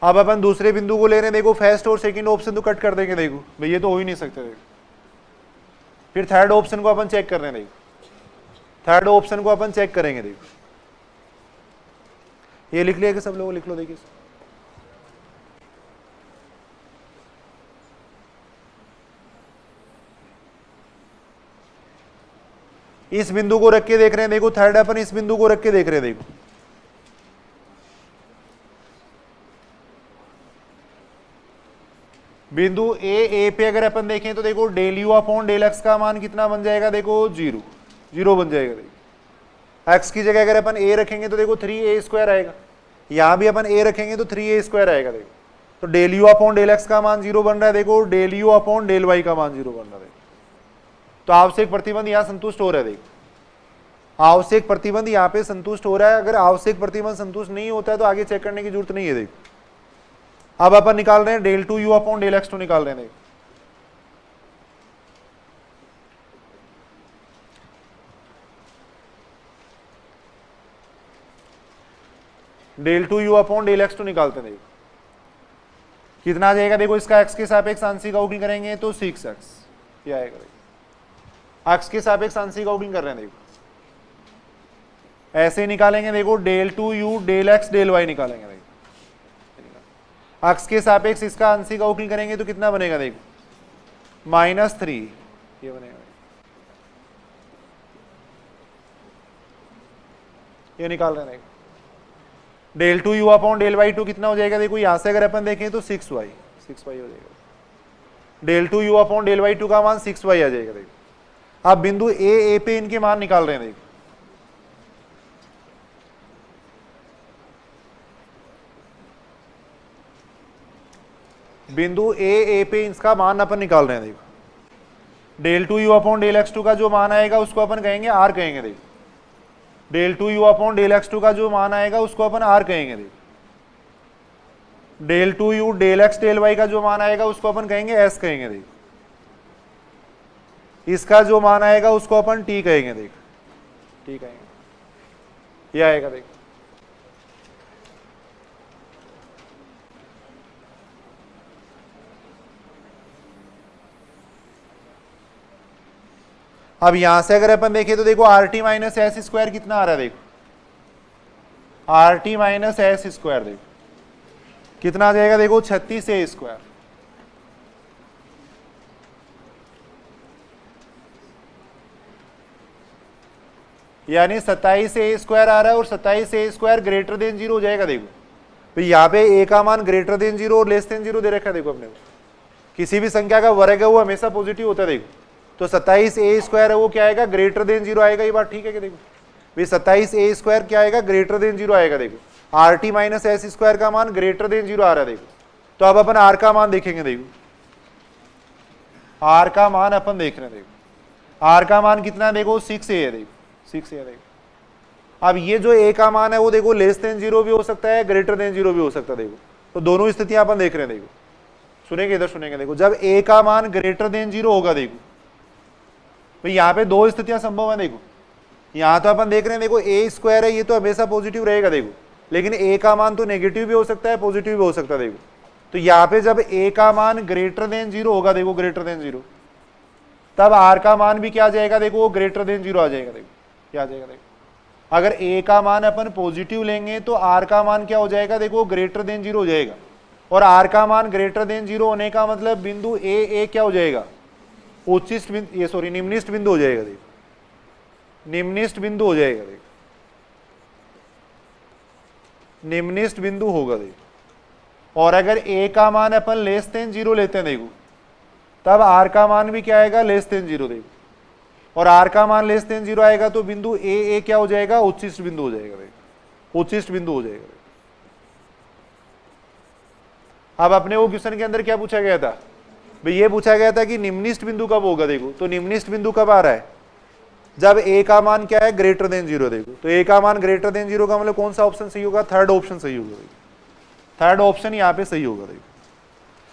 अब अपन दूसरे बिंदु को ले रहे हैं। देखो फर्स्ट और सेकंड ऑप्शन तो कट कर देंगे। देखो भाई ये तो हो ही नहीं सकते। देखो फिर थर्ड ऑप्शन को अपन चेक कर रहे हैं। देखो थर्ड ऑप्शन को अपन चेक करेंगे। देखो ये लिख लिया कि सब लोग लिख लो। देखिए इस बिंदु को रख के देख रहे हैं। देखो थर्ड अपन इस बिंदु को रख के देख रहे हैं। देखो बिंदु ए पे अगर अपन देखें तो देखो del u upon del x का मान कितना बन जाएगा, देखो 0 बन जाएगा। देखो एक्स की जगह अगर अपन ए रखेंगे तो देखो 3a² आएगा, यहां भी अपन ए रखेंगे तो 3a² आएगा। देखो तो del u upon del x का मान 0 बन रहा है। देखो del u upon del y का मान 0 बन रहा है। तो आवश्यक प्रतिबंध यहां संतुष्ट हो रहा है। देखो आवश्यक प्रतिबंध यहां पे संतुष्ट हो रहा है। अगर आवश्यक प्रतिबंध संतुष्ट नहीं होता है तो आगे चेक करने की जरूरत नहीं है। देखो अब अपन निकाल रहे हैं del two u upon del x two निकाल रहे हैं। देखो del two u upon del x two निकालते हैं। देखो कितना आ जाएगा, देखो इसका एक्स के सापेक्ष आंशिक अवकलन करेंगे तो 6x ये आएगा। देखो एक्स के सापेक्ष आंशिक अवकलन कर रहे हैं। देखो ऐसे निकालेंगे। देखो del two u del x del y निकालेंगे। देखो एक्स के सापेक्ष इसका आंशिक अवकलन करेंगे तो कितना बनेगा, देखो -3 ये बनेगा। ये निकाल रहे हैं। Del two u upon del y two कितना हो जाएगा, देखो यहां से अगर अपन देखें तो 6y हो जाएगा। Del two u upon del y two का मान 6y आ जाएगा। देखो अब बिंदु ए पे इनके मान निकाल रहे हैं। देखो बिंदु ए पे इसका मान अपन निकाल रहे हैं। देखो del two u upon del x two का जो मान आएगा उसको अपन कहेंगे आर कहेंगे। देखो del two u upon del x two का जो मान आएगा उसको अपन आर कहेंगे। देखो del two u del x del y का जो मान आएगा उसको अपन कहेंगे एस कहेंगे। देखो इसका जो मान आएगा उसको अपन टी कहेंगे। देखो टी कहेंगे, ये आएगा। देखो अब यहां से अगर अपन देखें तो देखो R T minus S square कितना आ रहा है। देखो R T minus S square देखो कितना आ जाएगा, देखो 36 ए स्क्वायर। यानी 27 ए स्क्वायर आ रहा है और 27 ए स्क्वायर ग्रेटर देन 0 हो जाएगा। देखो तो यहाँ पे ए का मान ग्रेटर देन 0 और लेस देन 0 दे रखा है। देखो अपने को किसी भी संख्या का वर्ग है वो हमेशा पॉजिटिव होता है। देखो तो 27 ए स्क्वायर है वो क्या आएगा, ग्रेटर देन 0 आएगा। ये बात ठीक है कि देखो भाई 27 ए स्क्वायर क्या आएगा, ग्रेटर देन 0 आएगा। देखो R T minus S square का मान ग्रेटर देन 0 आ रहा है। देखो तो अब अपन आर का मान देखेंगे। देखो आर का मान अपन देख रहे हैं। देखो आर का मान कितना है, देखो 6 ए है। देखो 6 ए है। देखो अब ये जो ए का मान है वो देखो लेस देन 0 भी हो सकता है, ग्रेटर देन 0 भी हो सकता है। देखो तो दोनों स्थितियां अपन देख रहे हैं। देखो सुनेंगे, इधर सुनेंगे। देखो जब ए का मान ग्रेटर देन 0 होगा, देखो भाई यहाँ पे दो स्थितियां संभव है। देखो यहाँ तो अपन देख रहे हैं, देखो ए स्क्वायर है ये तो हमेशा पॉजिटिव रहेगा। देखो लेकिन ए का मान तो नेगेटिव भी हो सकता है, पॉजिटिव भी हो सकता है। देखो तो यहाँ पे जब ए का मान ग्रेटर देन 0 होगा, देखो ग्रेटर देन 0, तब आर का मान भी क्या आ जाएगा, देखो वो ग्रेटर देन 0 आ जाएगा। देखो क्या आ जाएगा, देखो अगर ए का मान अपन पॉजिटिव लेंगे तो आर का मान क्या हो जाएगा, देखो ग्रेटर देन 0 हो जाएगा। और आर का मान ग्रेटर देन 0 होने का मतलब बिंदु ए क्या हो जाएगा, उच्चिष्ट बिंदु, ये सॉरी निम्निष्ट बिंदु हो जाएगा। देखो निम्निष्ट बिंदु हो जाएगा। देखो निम्निष्ट बिंदु होगा। देखो और अगर ए का मान अपन लेस देन 0 लेते हैं, देखो तब आर का मान भी क्या आएगा, लेस देन 0। देखो और आर का मान लेस देन 0 आएगा तो बिंदु ए क्या हो जाएगा, उच्चिष्ट बिंदु हो जाएगा। देखो उच्चिष्ट बिंदु हो जाएगा। अब अपने वो क्वेश्चन के अंदर क्या पूछा गया था भाई, ये पूछा गया था कि निम्निष्ट बिंदु कब होगा। देखो तो निम्निष्ट बिंदु कब आ रहा है, जब ए का मान क्या है, ग्रेटर देन 0। देखो तो ए का मान ग्रेटर देन 0 का मतलब कौन सा ऑप्शन सही होगा, थर्ड ऑप्शन सही होगा। थर्ड ऑप्शन यहाँ पे सही होगा। देखो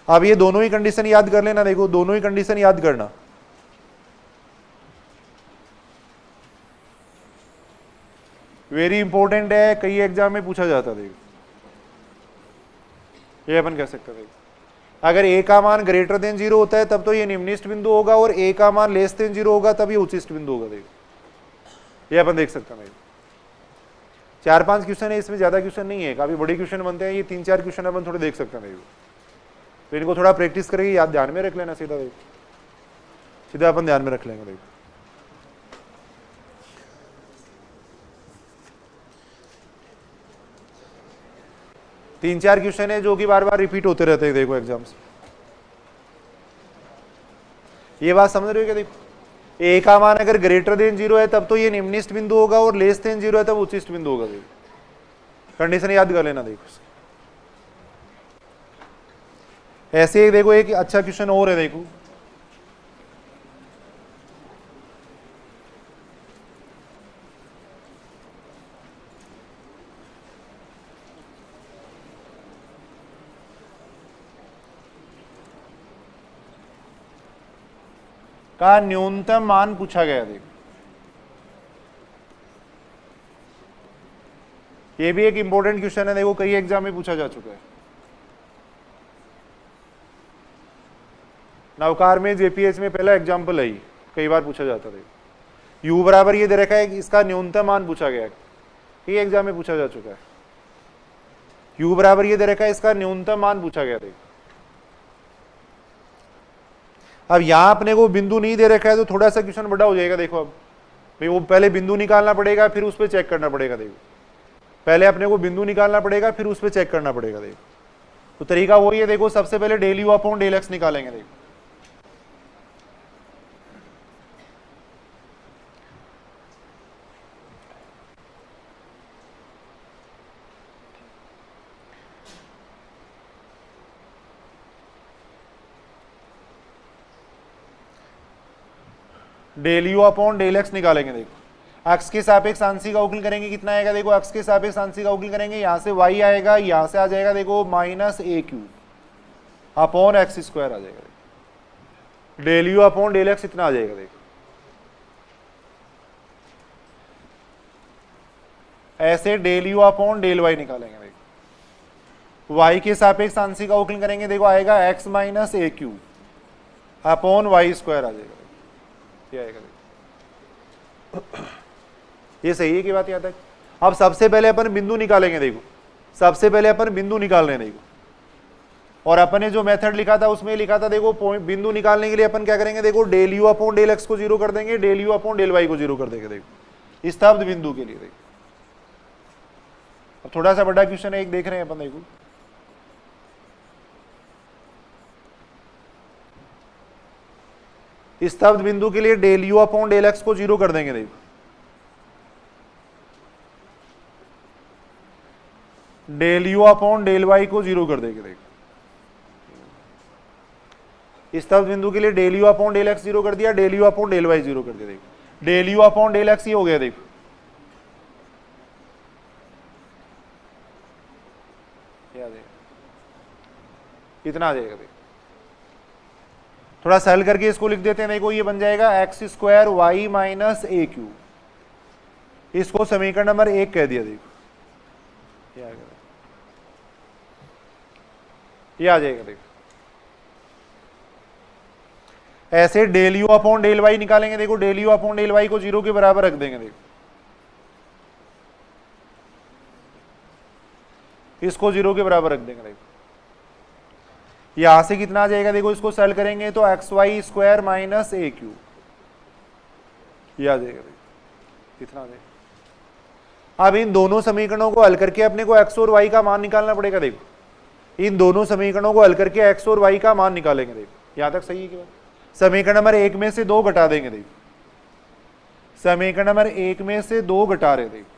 अब ये दोनों ही कंडीशन याद कर लेना। देखो दोनों ही कंडीशन याद करना। वेरी इंपॉर्टेंट है, कई एग्जाम में पूछा जाता है। देखो ये अपन कह सकते हैं। अगर ए का मान ग्रेटर देन 0 होता है तब तो ये निम्निष्ट बिंदु होगा, और ए का मान लेस देन 0 होगा तब ये उच्चिष्ट बिंदु होगा। देखो ये अपन देख सकते हैं। 4-5 क्वेश्चन है, इसमें ज्यादा क्वेश्चन नहीं है, काफी बड़े क्वेश्चन बनते हैं। ये 3-4 क्वेश्चन अपन थोड़े देख सकते हैं। तो इनको थोड़ा प्रैक्टिस करके याद ध्यान में रख लेना। सीधा देखो सीधा अपन ध्यान में रख लेंगे। देखो तीन चार क्वेश्चन है जो कि बार बार रिपीट होते रहते हैं। देखो एग्जाम्स, ये बात समझ रहे हो क्या। देखो ए का मान अगर ग्रेटर देन 0 है तब तो ये निम्निष्ट बिंदु होगा, और लेस देन 0 है तब उच्चिष्ट बिंदु होगा। देखो कंडीशन याद कर लेना। देखो ऐसे ही देखो एक अच्छा क्वेश्चन और है। देखो का न्यूनतम मान पूछा गया। देखो ये भी एक इंपॉर्टेंट क्वेश्चन है। देखो कई एग्जाम में पूछा जा चुका है। नवकार में, जेपीएस में पहला एग्जाम्पल है, कई बार पूछा जाता है। u बराबर ये दे रखा है, इसका न्यूनतम मान पूछा गया है, ये एग्जाम में पूछा जा चुका है। u बराबर ये दे रखा है, इसका न्यूनतम मान पूछा गया। देखो अब यहां अपने को बिंदु नहीं दे रखा है तो थोड़ा सा क्वेश्चन बड़ा हो जाएगा। देखो अब भाई वो पहले बिंदु निकालना पड़ेगा, फिर उस पर चेक करना पड़ेगा। देखो पहले अपने को बिंदु निकालना पड़ेगा, फिर उस पर चेक करना पड़ेगा। देखो तो तरीका वही है, देखो सबसे पहले del u upon del x निकालेंगे। देखो del u upon del x निकालेंगे। देखो एक्स के सापेक्ष आंशिक अवकलन करेंगे, कितना आएगा? देखो एक्स के सापेक्ष आंशिक अवकलन करेंगे, यहां से y आएगा, यहां से आ जाएगा देखो minus a q upon x square आ जाएगा। Del u upon del x इतना आ जाएगा। देखो ऐसे del u upon del y निकालेंगे। देखो y के सापेक्ष आंशिक अवकलन करेंगे, देखो आएगा x minus a q upon Y square आ जाएगा। ये आएगा। ये सही है कि बात यहाँ तक? अब सबसे पहले अपन बिंदु निकालेंगे। देखो सबसे पहले अपन बिंदु निकाल रहे हैं। देखो और अपन ने जो मेथड लिखा था उसमें लिखा था, देखो बिंदु निकालने के लिए अपन क्या करेंगे? देखो del u upon del x को जीरो कर देंगे, del u upon del y को जीरो कर देंगे। देखो स्तब्ध बिंदु के लिए। देखो अब थोड़ा सा बड़ा क्वेश्चन है, एक देख रहे हैं अपन। देखो स्तब्ध बिंदु के लिए del u upon del x को जीरो कर देंगे। देखो del u upon del y को जीरो कर देंगे। देखो स्तब्ध बिंदु के लिए del u upon del x zero कर दिया, del u upon del y zero कर दिया। देखो del u upon del x ये हो गया। देखो इतना आ जाएगा। देखो थोड़ा सेल करके इसको लिख देते हैं। देखो ये बन जाएगा x square y minus a Q, इसको समीकरण नंबर 1 कह दिया। देखो ये आ जाएगा। देखो ऐसे del u upon del y निकालेंगे। देखो del u upon del y को जीरो के बराबर रख देंगे। देखो इसको जीरो के बराबर रख देंगे। देखो यहां से कितना आ जाएगा? देखो इसको सेल करेंगे तो x y square minus a Q ये आ जाएगा। देखो कितना आ जाएगा? अब इन दोनों समीकरणों को हल करके अपने को एक्स और वाई का मान निकालना पड़ेगा। देखो इन दोनों समीकरणों को हल करके एक्स और वाई का ग निकालेंगे। देखो यहां तक सही है क्या? समीकरण नंबर 1 में से 2 घटा देंगे। देखो समीकरण नंबर 1 में से 2 घटा रहे। देखो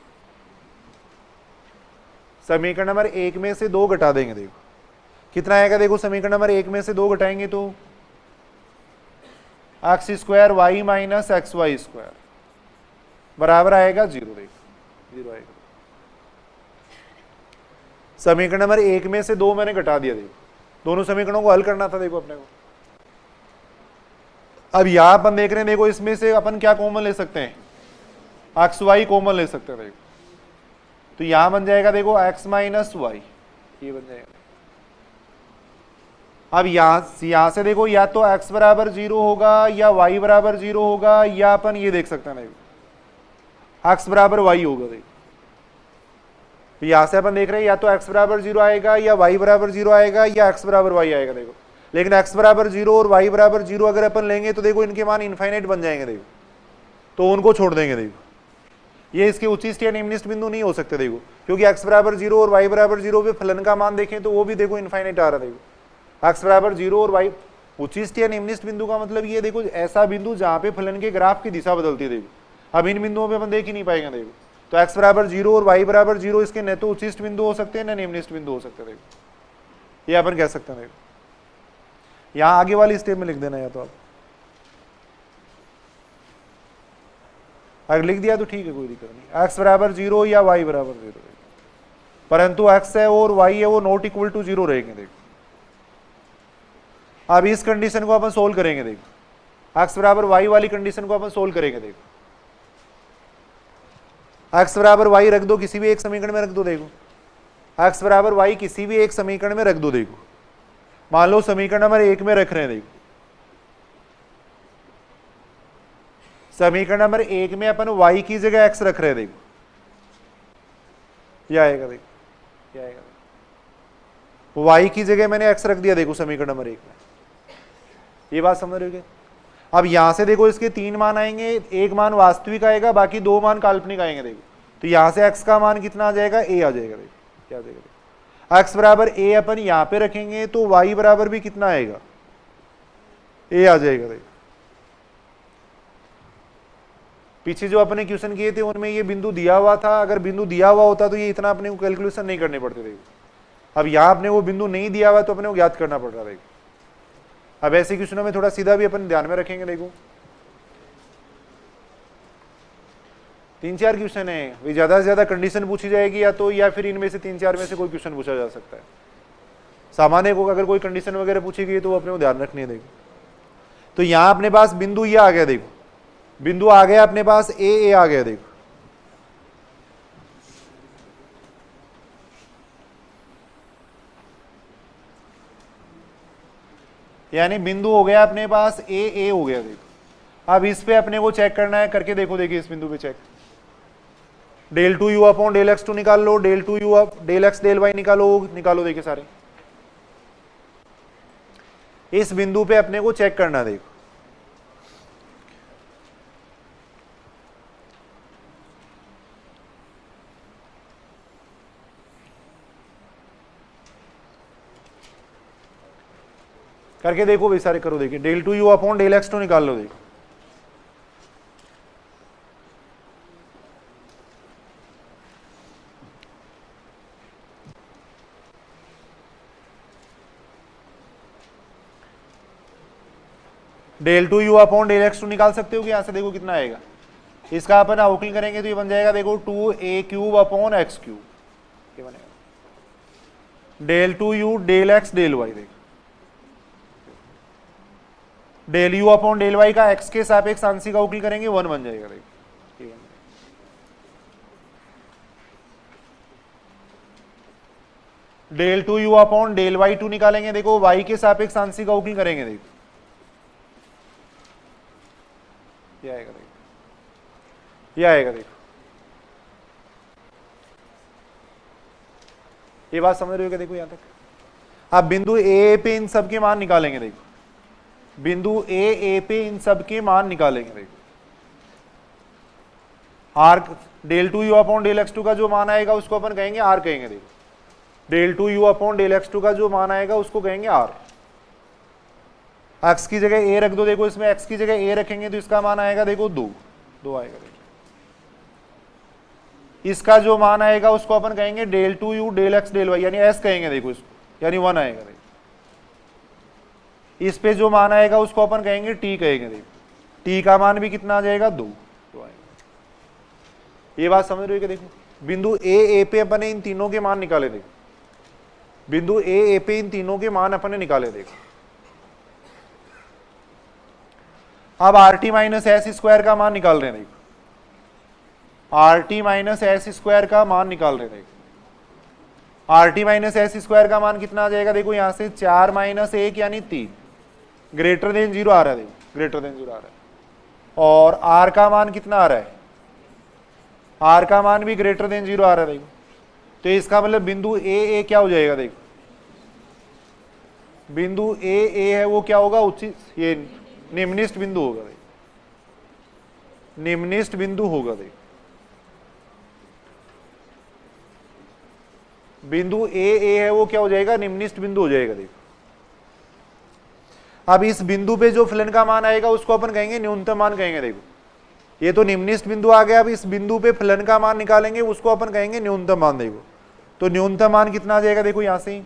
समीकरण नंबर 1 में से 2 घटा देंगे। देखो कितना आएगा? देखो समीकरण नंबर 1 में से 2 घटाएंगे तो x square y minus x y square बराबर आएगा 0। देखो 0 आएगा। समीकरण नंबर 1 में से 2 मैंने घटा दिया। देखो दोनों समीकरणों को हल करना था। देखो अपने को अब यहां अपन देख रहे हैं, देखो इसमें से अपन क्या कॉमन ले सकते हैं? एक्स वाई कॉमन ले सकते हैं। देखो तो यहां बन जाएगा देखो एक्स माइनस वाई, ये बन जाएगा। अब यहां से देखो या तो x बराबर 0 होगा या y बराबर 0 होगा, या अपन ये देख सकते हैं देखो x बराबर y होगा। देखो तो यहां से अपन देख रहे हैं या तो x बराबर 0 आएगा या y बराबर 0 आएगा या x बराबर y आएगा। देखो लेकिन x बराबर 0 और y बराबर 0 अगर अपन लेंगे तो देखो इनके मान इनफाइनाइट बन जाएंगे। देखो तो उनको छोड़ देंगे। देखो ये इसके उच्चिष्ट या निम्निष्ठ बिंदु नहीं हो सकते। देखो क्योंकि x बराबर 0 और y बराबर 0 पे फलन का मान देखें तो वो भी देखो इनफाइनाइट आ रहा है। देखो x बराबर 0 और y उच्चिष्ट या निम्निष्ठ बिंदु का मतलब ये देखो ऐसा बिंदु जहां पे फलन के ग्राफ की दिशा बदलती है। देखो अब इन बिंदुओं पे अपन देख ही नहीं पाएंगे। देखो तो x बराबर 0 और y बराबर 0 इसके न तो उच्चिष्ट बिंदु हो सकते हैं न निम्निष्ठ बिंदु हो सकते हैं। देखो ये अपन कह सकते हैं। देखो यहां आगे वाली स्टेप में लिख देना, या तो आप अगर लिख दिया तो ठीक है, कोई दिक्कत नहीं। x बराबर 0 या y बराबर 0, परंतु x है और y है वो नॉट इक्वल टू 0 रहेंगे। देखो अब इस कंडीशन को अपन सोल्व करेंगे। देखो x बराबर y वाली कंडीशन को अपन सोल्व करेंगे। देखो x बराबर y रख दो, किसी भी एक समीकरण में रख दो। देखो x बराबर y किसी भी एक समीकरण में रख दो। देखो मान लो समीकरण नंबर 1 में रख रहे हैं। देखो समीकरण नंबर 1 में अपन y की जगह x रख रहे हैं। देखो यह आएगा। देखो यह आएगा, y की जगह मैंने x रख दिया। देखो समीकरण नंबर 1 में, ये बात समझ रहे हो? अब यहां से देखो इसके 3 मान आएंगे, एक मान वास्तविक आएगा, बाकी 2 मान काल्पनिक आएंगे। देखो तो यहां से x का मान कितना आ जाएगा, a आ जाएगा। देखो क्या आ जाएगा, x बराबर a अपन यहां पे रखेंगे तो y बराबर भी कितना आएगा, a आ जाएगा। देखो पीछे जो अपने क्वेश्चन किए थे उनमें ये बिंदु दिया हुआ था, अगर बिंदु दिया हुआ होता तो ये इतना अपने को कैलकुलेशन नहीं करने पड़ते। देखो अब यहां अपने वो बिंदु नहीं दिया हुआ तो अपने को ज्ञात करना पड़ रहा है। देखो अब ऐसे क्वेश्चनों में थोड़ा सीधा भी अपन ध्यान में रखेंगे। देखो 3-4 क्वेश्चन है, वे ज्यादा से ज्यादा कंडीशन पूछी जाएगी या तो, या फिर इनमें से 3-4 में से कोई क्वेश्चन पूछा जा सकता है। सामान्य को अगर कोई कंडीशन वगैरह पूछी गई तो वो अपने को ध्यान रखनी है। देखो तो यहां अपने पास बिंदु ये आ गया, देखो बिंदु आ गया अपने पास ए आ गया। देखो यानी बिंदु हो गया अपने पास ए हो गया। देखो अब इस पे अपने को चेक करना है, करके देखो। देखिए इस बिंदु पे check, del two u upon del x two निकाल लो, del two u del x del y निकालो। देखिए सारे इस बिंदु पे अपने को चेक करना। देखो करके देखो भाई सारे करो। देखिए del two u upon del x two निकाल लो। देखो del two u upon del x two निकाल सकते हो कि यहां से देखो कितना आएगा, इसका अपन अवकलन करेंगे तो ये बन जाएगा देखो 2a cube upon x cube, ये बनेगा del two u del x del y. देखो del u upon del y का एक्स के सापेक्ष आंशिक अवकलन करेंगे 1 बन जाएगा। देखो del two u upon del y two निकालेंगे, देखो वाई के सापेक्ष आंशिक अवकलन करेंगे। देखो ये आएगा। देखो ये आएगा। देखो ये बात समझ रहे हो क्या? देखो यहां तक आप बिंदु ए पे इन सब के मान निकालेंगे। देखो बिंदु ए पे इन सब के मान निकालेंगे। देखो r del two u upon del x two का जो मान आएगा उसको अपन कहेंगे आर कहेंगे। देखो del two u upon del x two का जो मान आएगा उसको कहेंगे आर। एक्स की जगह ए रख दो। देखो इसमें एक्स की जगह ए रखेंगे तो इसका मान आएगा देखो 2 आएगा। देखो इसका जो मान आएगा उसको अपन कहेंगे del two u del x del y, यानी एस कहेंगे। देखो इसको यानी 1 आएगा। देखो इस पे जो मान आएगा उसको अपन कहेंगे टी कहेंगे। देखो टी का मान भी कितना आ जाएगा 2 आएगा। ये बात समझ रहे हो क्या? देखो बिंदु ए पे अपन ने इन तीनों के मान निकाले। देखो बिंदु ए पे इन तीनों के मान अपन ने निकाले। देखो अब R T minus S square का मान निकाल रहे हैं। देखो R T minus S square का मान निकाल रहे हैं। देखो R T minus S square का मान कितना आ जाएगा? देखो यहां से 4 माइनस 1 यानी 3 ग्रेटर देन 0 आ रहा है। देखो ग्रेटर देन 0 आ रहा है। और आर का मान कितना आ रहा है? आर का मान भी ग्रेटर देन 0 आ रहा है। देखो तो इसका मतलब बिंदु ए क्या हो जाएगा? देखो बिंदु ए है वो क्या होगा? उचित ये निम्नलिखित बिंदु होगा। निम्नलिखित बिंदु होगा। देखो बिंदु ए है वो क्या हो जाएगा? निम्नलिखित बिंदु हो जाएगा। देखो अब इस बिंदु पे जो फलन का मान आएगा उसको अपन कहेंगे न्यूनतम मान कहेंगे। देखो ये तो निम्नलिखित बिंदु आ गया। अब इस बिंदु पे फलन का मान निकालेंगे उसको अपन कहेंगे न्यूनतम मान। देखो तो न्यूनतम मान कितना आ जाएगा? देखो यहां से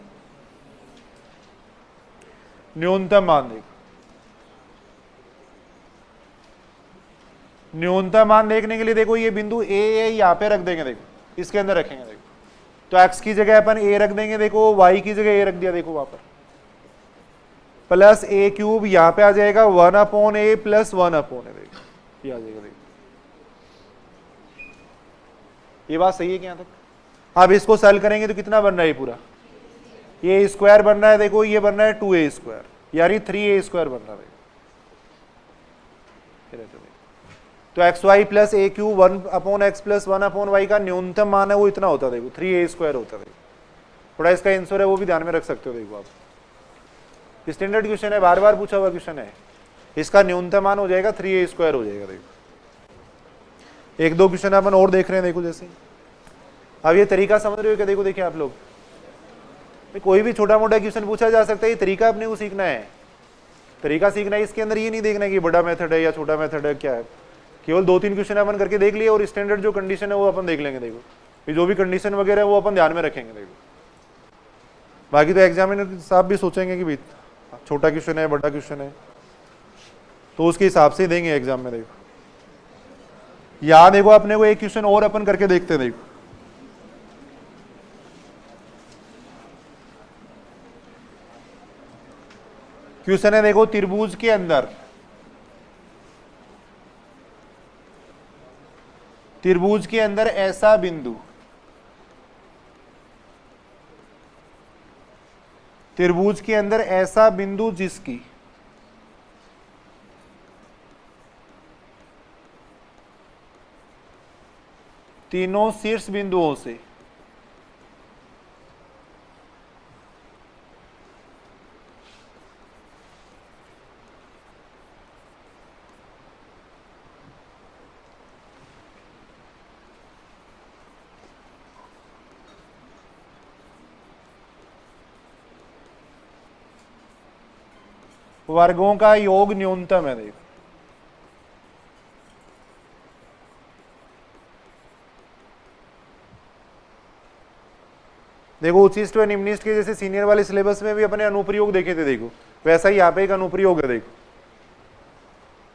न्यूनतम मान। देखो न्यूनतम मान देखने के लिए देखो ये बिंदु ए यहां पे रख देंगे। देखो इसके अंदर रखेंगे। देखो तो x की जगह अपन a रख देंगे। देखो y की जगह a रख दिया। देखो वहां पर प्लस a क्यूब यहां पे आ जाएगा 1 upon a plus 1 upon a। देखो ये आ जाएगा। देखो ये बात सही है कि यहां तक? अब इसको सॉल्व करेंगे तो कितना बन रहा है? पूरा ये स्क्वायर बन रहा है। देखो ये बन रहा है 2a स्क्वायर यानी 3a स्क्वायर बन रहा है। तो x y plus a cube 1 upon x plus 1 upon y का न्यूनतम मान है वो इतना होता है। देखो 3a स्क्वायर होता है। थोड़ा इसका आंसर है वो भी ध्यान में रख सकते हो। देखो आप स्टैंडर्ड क्वेश्चन है, बार बार पूछा हुआ क्वेश्चन है। इसका न्यूनतम मान हो जाएगा 3a स्क्वायर हो जाएगा। देखो एक दो क्वेश्चन अपन और देख रहे हैं, देखो जैसे अब ये तरीका समझ रहे हो क्या? देखो देखिए आप लोग, कोई भी छोटा मोटा क्वेश्चन पूछा जा सकता है, ये तरीका अपने को सीखना है, तरीका सीखना है। इसके अंदर ये नहीं देखना है कि बड़ा मेथड है या छोटा मेथड है, क्या है। केवल 2-3 क्वेश्चन अपन करके देख लिए और स्टैंडर्ड जो कंडीशन है वो अपन देख लेंगे। देखो जो भी कंडीशन वगैरह है वो अपन ध्यान में रखेंगे। देखो बाकी तो एग्जामिनर साहब भी सोचेंगे कि भाई छोटा क्वेश्चन है बड़ा क्वेश्चन है, तो उसके हिसाब से देंगे एग्जाम में। देखो यहाँ देखो अपने को एक क्वेश्चन और अपन करके देखते हैं। देखो क्वेश्चन है, देखो त्रिभुज के अंदर, त्रिभुज के अंदर ऐसा बिंदु, त्रिभुज के अंदर ऐसा बिंदु जिसकी तीनों शीर्ष बिंदुओं से वर्गों का योग न्यूनतम है। देखो उच्चिष्ट व निम्निष्ट के जैसे सीनियर वाले सिलेबस में भी अपने अनुप्रयोग देखे थे, देखो वैसा ही यहाँ पे एक अनुप्रयोग है। देखो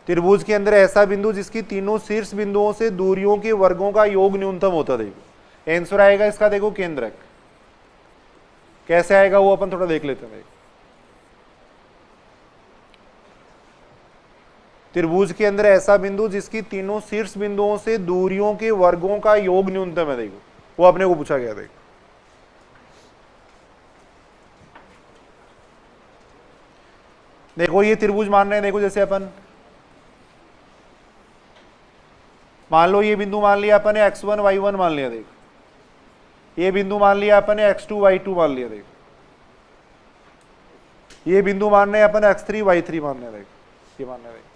त्रिभुज के अंदर ऐसा बिंदु जिसकी तीनों शीर्ष बिंदुओं से दूरियों के वर्गों का योग न्यूनतम होता। देखो आंसर आएगा इसका, देखो केंद्रक। कैसे आएगा वो अपन थोड़ा देख लेते हैं। त्रिभुज के अंदर ऐसा बिंदु जिसकी तीनों शीर्ष बिंदुओं से दूरियों के वर्गों का योग न्यूनतम है। देखो वो अपने को पूछा गया। देखो ये त्रिभुज मान रहे हैं। देखो जैसे अपन मान लो ये बिंदु मान लिया अपन ने x1 y1 मान लिया। देखो ये बिंदु मान लिया अपन ने x2 y2 मान लिया। देखो ये बिंदु मान रहे हैं अपन x3 y3 मान रहे हैं। देखो ये मान रहे हैं।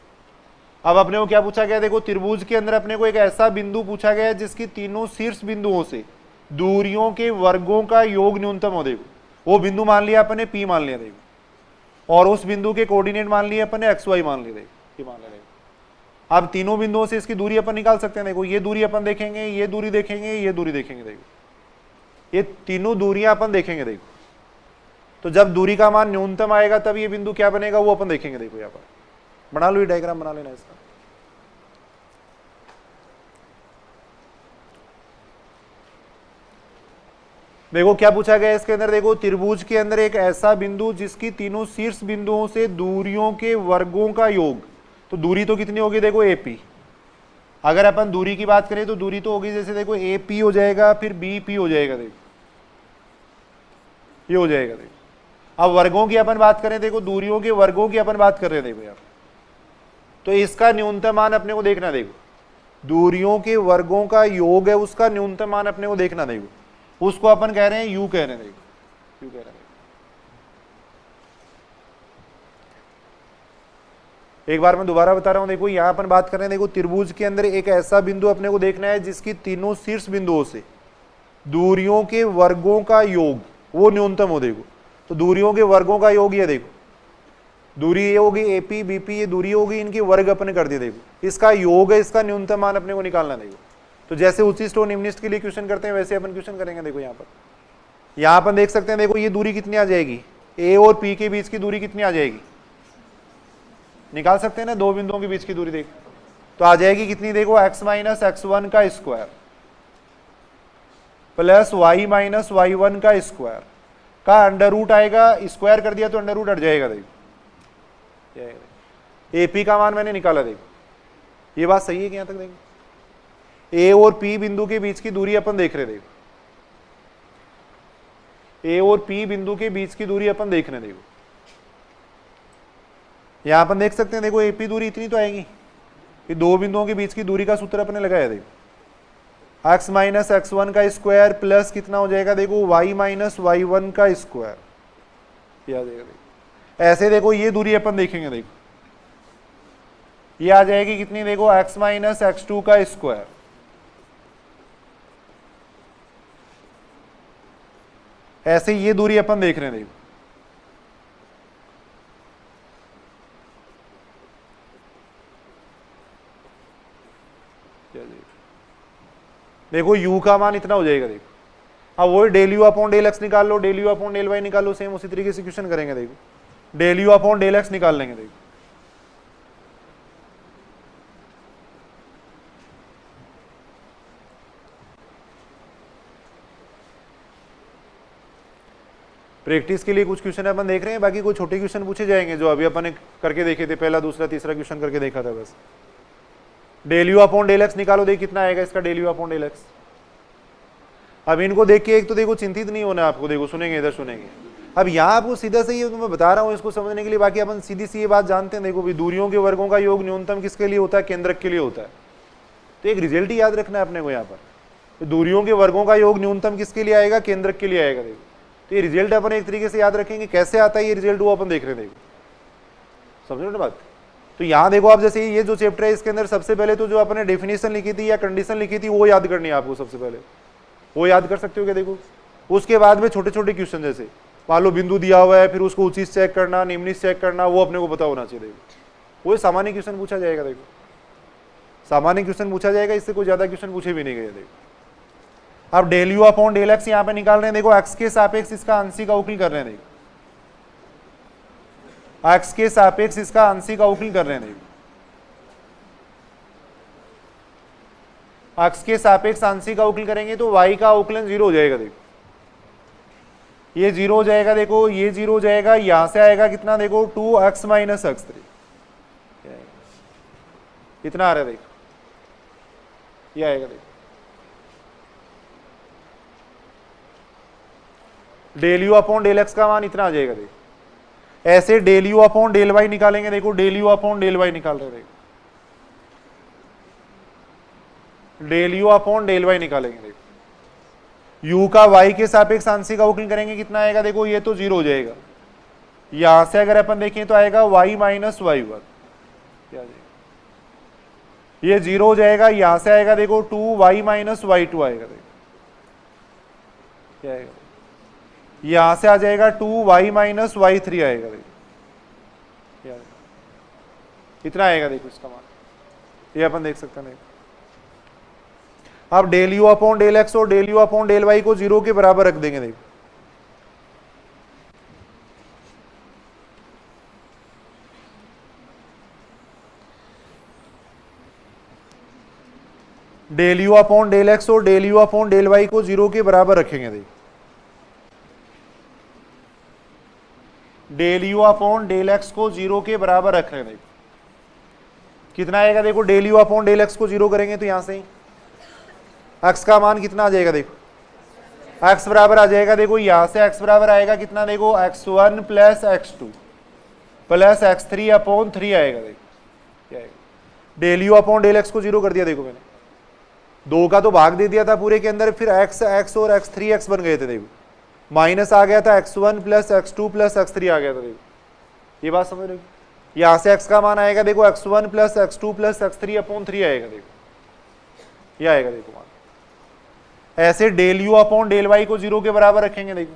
अब अपने को क्या पूछा गया? देखो त्रिभुज के अंदर अपने को एक ऐसा बिंदु पूछा गया है जिसकी तीनों शीर्ष बिंदुओं से दूरियों के वर्गों का योग न्यूनतम हो। देखो वो बिंदु मान लिया अपन ने P मान लिया। देखो और उस बिंदु के कोऑर्डिनेट मान लिए अपन ने XY मान लिए। देखो ये मान लिया। अब तीनों बिंदुओं से इसकी दूरी अपन निकाल सकते हैं। देखो ये दूरी अपन देखेंगे, ये दूरी देखेंगे, ये दूरी देखेंगे। देखो ये तीनों दूरियां अपन देखेंगे। देखो तो जब दूरी का मान न्यूनतम आएगा तब ये बिंदु क्या बनेगा वो अपन देखेंगे। देखो यहाँ पर बना लो, ये डायग्राम बना लेना इसका। देखो क्या पूछा गया इसके अंदर? देखो त्रिभुज के अंदर एक ऐसा बिंदु जिसकी तीनों शीर्ष बिंदुओं से दूरियों के वर्गों का योग, तो दूरी तो कितनी होगी? देखो AP। अगर अपन दूरी की बात करें तो दूरी तो होगी जैसे देखो AP हो जाएगा, फिर BP हो जाएगा। देखो ये हो जाएगा। देखो अब वर्गों की अपन बात करें, देखो दूरियों के वर्गों की अपन बात कर रहे हैं। देखो यार तो इसका न्यूनतम मान अपने को देखना। देखो दूरियों के वर्गों का योग है, उसका न्यूनतम मान अपने को देखना। देखो उसको अपन कह रहे हैं U कह रहे हैं। देखो U कह रहे हैं। एक बार मैं दोबारा बता रहा हूं। देखो यहां अपन बात कर रहे हैं, देखो त्रिभुज के अंदर एक ऐसा बिंदु अपने को देखना है जिसकी तीनों शीर्ष बिंदुओं से दूरियों के वर्गों का योग वो न्यूनतम हो। देखो तो दूरियों के वर्गों का योग ये देखो, दूरी ये होगी AP BP, ये दूरी होगी, इनके वर्ग अपने कर दिए। देखो इसका योग है, इसका न्यूनतम मान अपने को निकालना। देखो तो जैसे उच्चिष्ट और निम्निष्ट के लिए क्वेश्चन करते हैं वैसे अपन क्वेश्चन करेंगे। देखो यहाँ अपन देख सकते हैं। देखो ये दूरी कितनी आ जाएगी? A और P के बीच की दूरी कितनी आ जाएगी? निकाल सकते हैं ना, दो बिंदुओं के बीच की दूरी। देख तो आ जाएगी कितनी? देखो x माइनस x1 का square plus y minus y1 का स्क्वायर का अंडर रूट आएगा। स्क्वायर कर दिया तो अंडर रूट हट जाएगा। देखो AP का मान मैंने निकाला। देखो ये बात सही है कि यहां तक? देखो A और P बिंदु के बीच की दूरी अपन देख रहे। देखो A और P बिंदु के बीच की दूरी अपन देख रहे। देखो यहां अपन देख सकते हैं। देखो AP दूरी इतनी तो आएगी। ये दो बिंदुओं के बीच की दूरी का सूत्र अपने लगाया। देखो x माइनस x1 का स्क्वायर प्लस कितना हो जाएगा? देखो y माइनस y1 का स्क्वायर। याद आएगा। देखो ऐसे देखो ये दूरी अपन देखेंगे। देखो ये आ जाएगी कितनी? देखो x माइनस x2 का स्क्वायर ऐसे ये दूरी अपन देख रहे हैं। देखो देखो u का मान इतना हो जाएगा। देखो अब वही del u upon del x निकाल लो, del u upon del y निकाल लो, सेम उसी तरीके से क्वेश्चन करेंगे। देखो del u upon del x निकाल लेंगे। देखो प्रैक्टिस के लिए कुछ क्वेश्चन अपन देख रहे हैं, बाकी कुछ छोटे क्वेश्चन पूछे जाएंगे जो अभी अपन ने करके देखे थे, पहला दूसरा तीसरा क्वेश्चन करके देखा था बस। Del u upon del x निकालो, देखिए कितना आएगा इसका del u upon del x. अब इनको देख के एक तो देखो चिंतित नहीं होना आपको, देखो सुनेंगे इधर सुनेंगे। अब यहाँ आपको सीधा से ये मैं बता रहा हूँ इसको समझने के लिए, बाकी अपन सीधी सी ये बात जानते हैं। देखो भी दूरियों के वर्गों का योग न्यूनतम किसके लिए होता है? केंद्रक के लिए होता है। तो एक रिजल्ट ही याद रखना है अपने को यहाँ पर, तो दूरियों के वर्गों का योग न्यूनतम किसके लिए आएगा? केंद्रक के लिए आएगा। देखो तो ये रिजल्ट अपन एक तरीके से याद रखेंगे, कैसे आता है ये रिजल्ट वो अपन देख रहे हैं। देखो समझ ना बात। तो यहाँ देखो आप जैसे ये जो चैप्टर है इसके अंदर सबसे पहले तो जो अपने डेफिनेशन लिखी थी या कंडीशन लिखी थी वो याद करनी है आपको सबसे पहले, वो याद कर सकते हो क्या? देखो उसके बाद में छोटे छोटे क्वेश्चन जैसे मान लो बिंदु दिया हुआ है, फिर उसको उचित चेक करना, निम्नित चेक करना, वो अपने को पता होना चाहिए। देखो वो सामान्य क्वेश्चन पूछा जाएगा। देखो सामान्य क्वेश्चन पूछा जाएगा, इससे कोई ज्यादा क्वेश्चन पूछे भी नहीं गए। देखो अब del u upon del x यहाँ पे निकाल रहे हैं। देखो एक्स के सापेक्ष इसका आंशिक अवकल कर रहे हैं। देखो एक्स के सापेक्ष इसका आंशिक अवकल कर रहे हैं। देखो एक्स के सापेक्ष आंशिक अवकल करेंगे तो y का अवकलन 0 हो जाएगा। देखो ये 0 हो जाएगा। देखो ये 0 हो जाएगा, यहां से आएगा कितना? देखो 2x माइनस x3 इतना आ रहा है। देखो ये आएगा। देखो del u upon del x का मान इतना आ जाएगा। देखो ऐसे del u upon del y निकालेंगे। देखो del u upon del y निकाल रहे हैं। देखो del u upon del y निकालेंगे। देखो u का y के सापेक्ष आंशिक अवकलन करेंगे, कितना आएगा? देखो ये तो 0 हो जाएगा। यहां से अगर अपन देखें तो आएगा y माइनस y1, ये 0 हो जाएगा। यहां से आएगा देखो 2y माइनस y2 आएगा। देखो क्या आएगा? यहां से आ जाएगा 2y माइनस y3 आएगा। देखो इतना आएगा। देखो इसका मान ये अपन देख सकते हैं। अब del u upon del x और del u upon del y को 0 के बराबर रख देंगे। देखो del u upon del x और del u upon del y को 0 के बराबर रखेंगे। देखो del u upon del x को 0 के बराबर रख रहे हैं। देखो कितना आएगा? देखो del u upon del x को 0 करेंगे तो यहां से ही x का मान कितना आ जाएगा? देखो x बराबर आ जाएगा। देखो यहां से x बराबर आएगा कितना? देखो x1 plus x2 plus x3 upon 3 आएगा। देखो क्या आएगा? Del u upon del x को 0 कर दिया। देखो मैंने 2 का तो भाग दे दिया था पूरे के अंदर, फिर x और x3 x बन गए थे। देखो माइनस आ गया था x1 plus x2 plus x3 आ गया था। देखो ये बात समझ रहे हो? यहां से x का मान आएगा देखो x1 plus x2 plus x3 upon 3 आएगा। देखो ये आएगा। देखो मान ऐसे del u upon del y को 0 के बराबर रखेंगे। देखो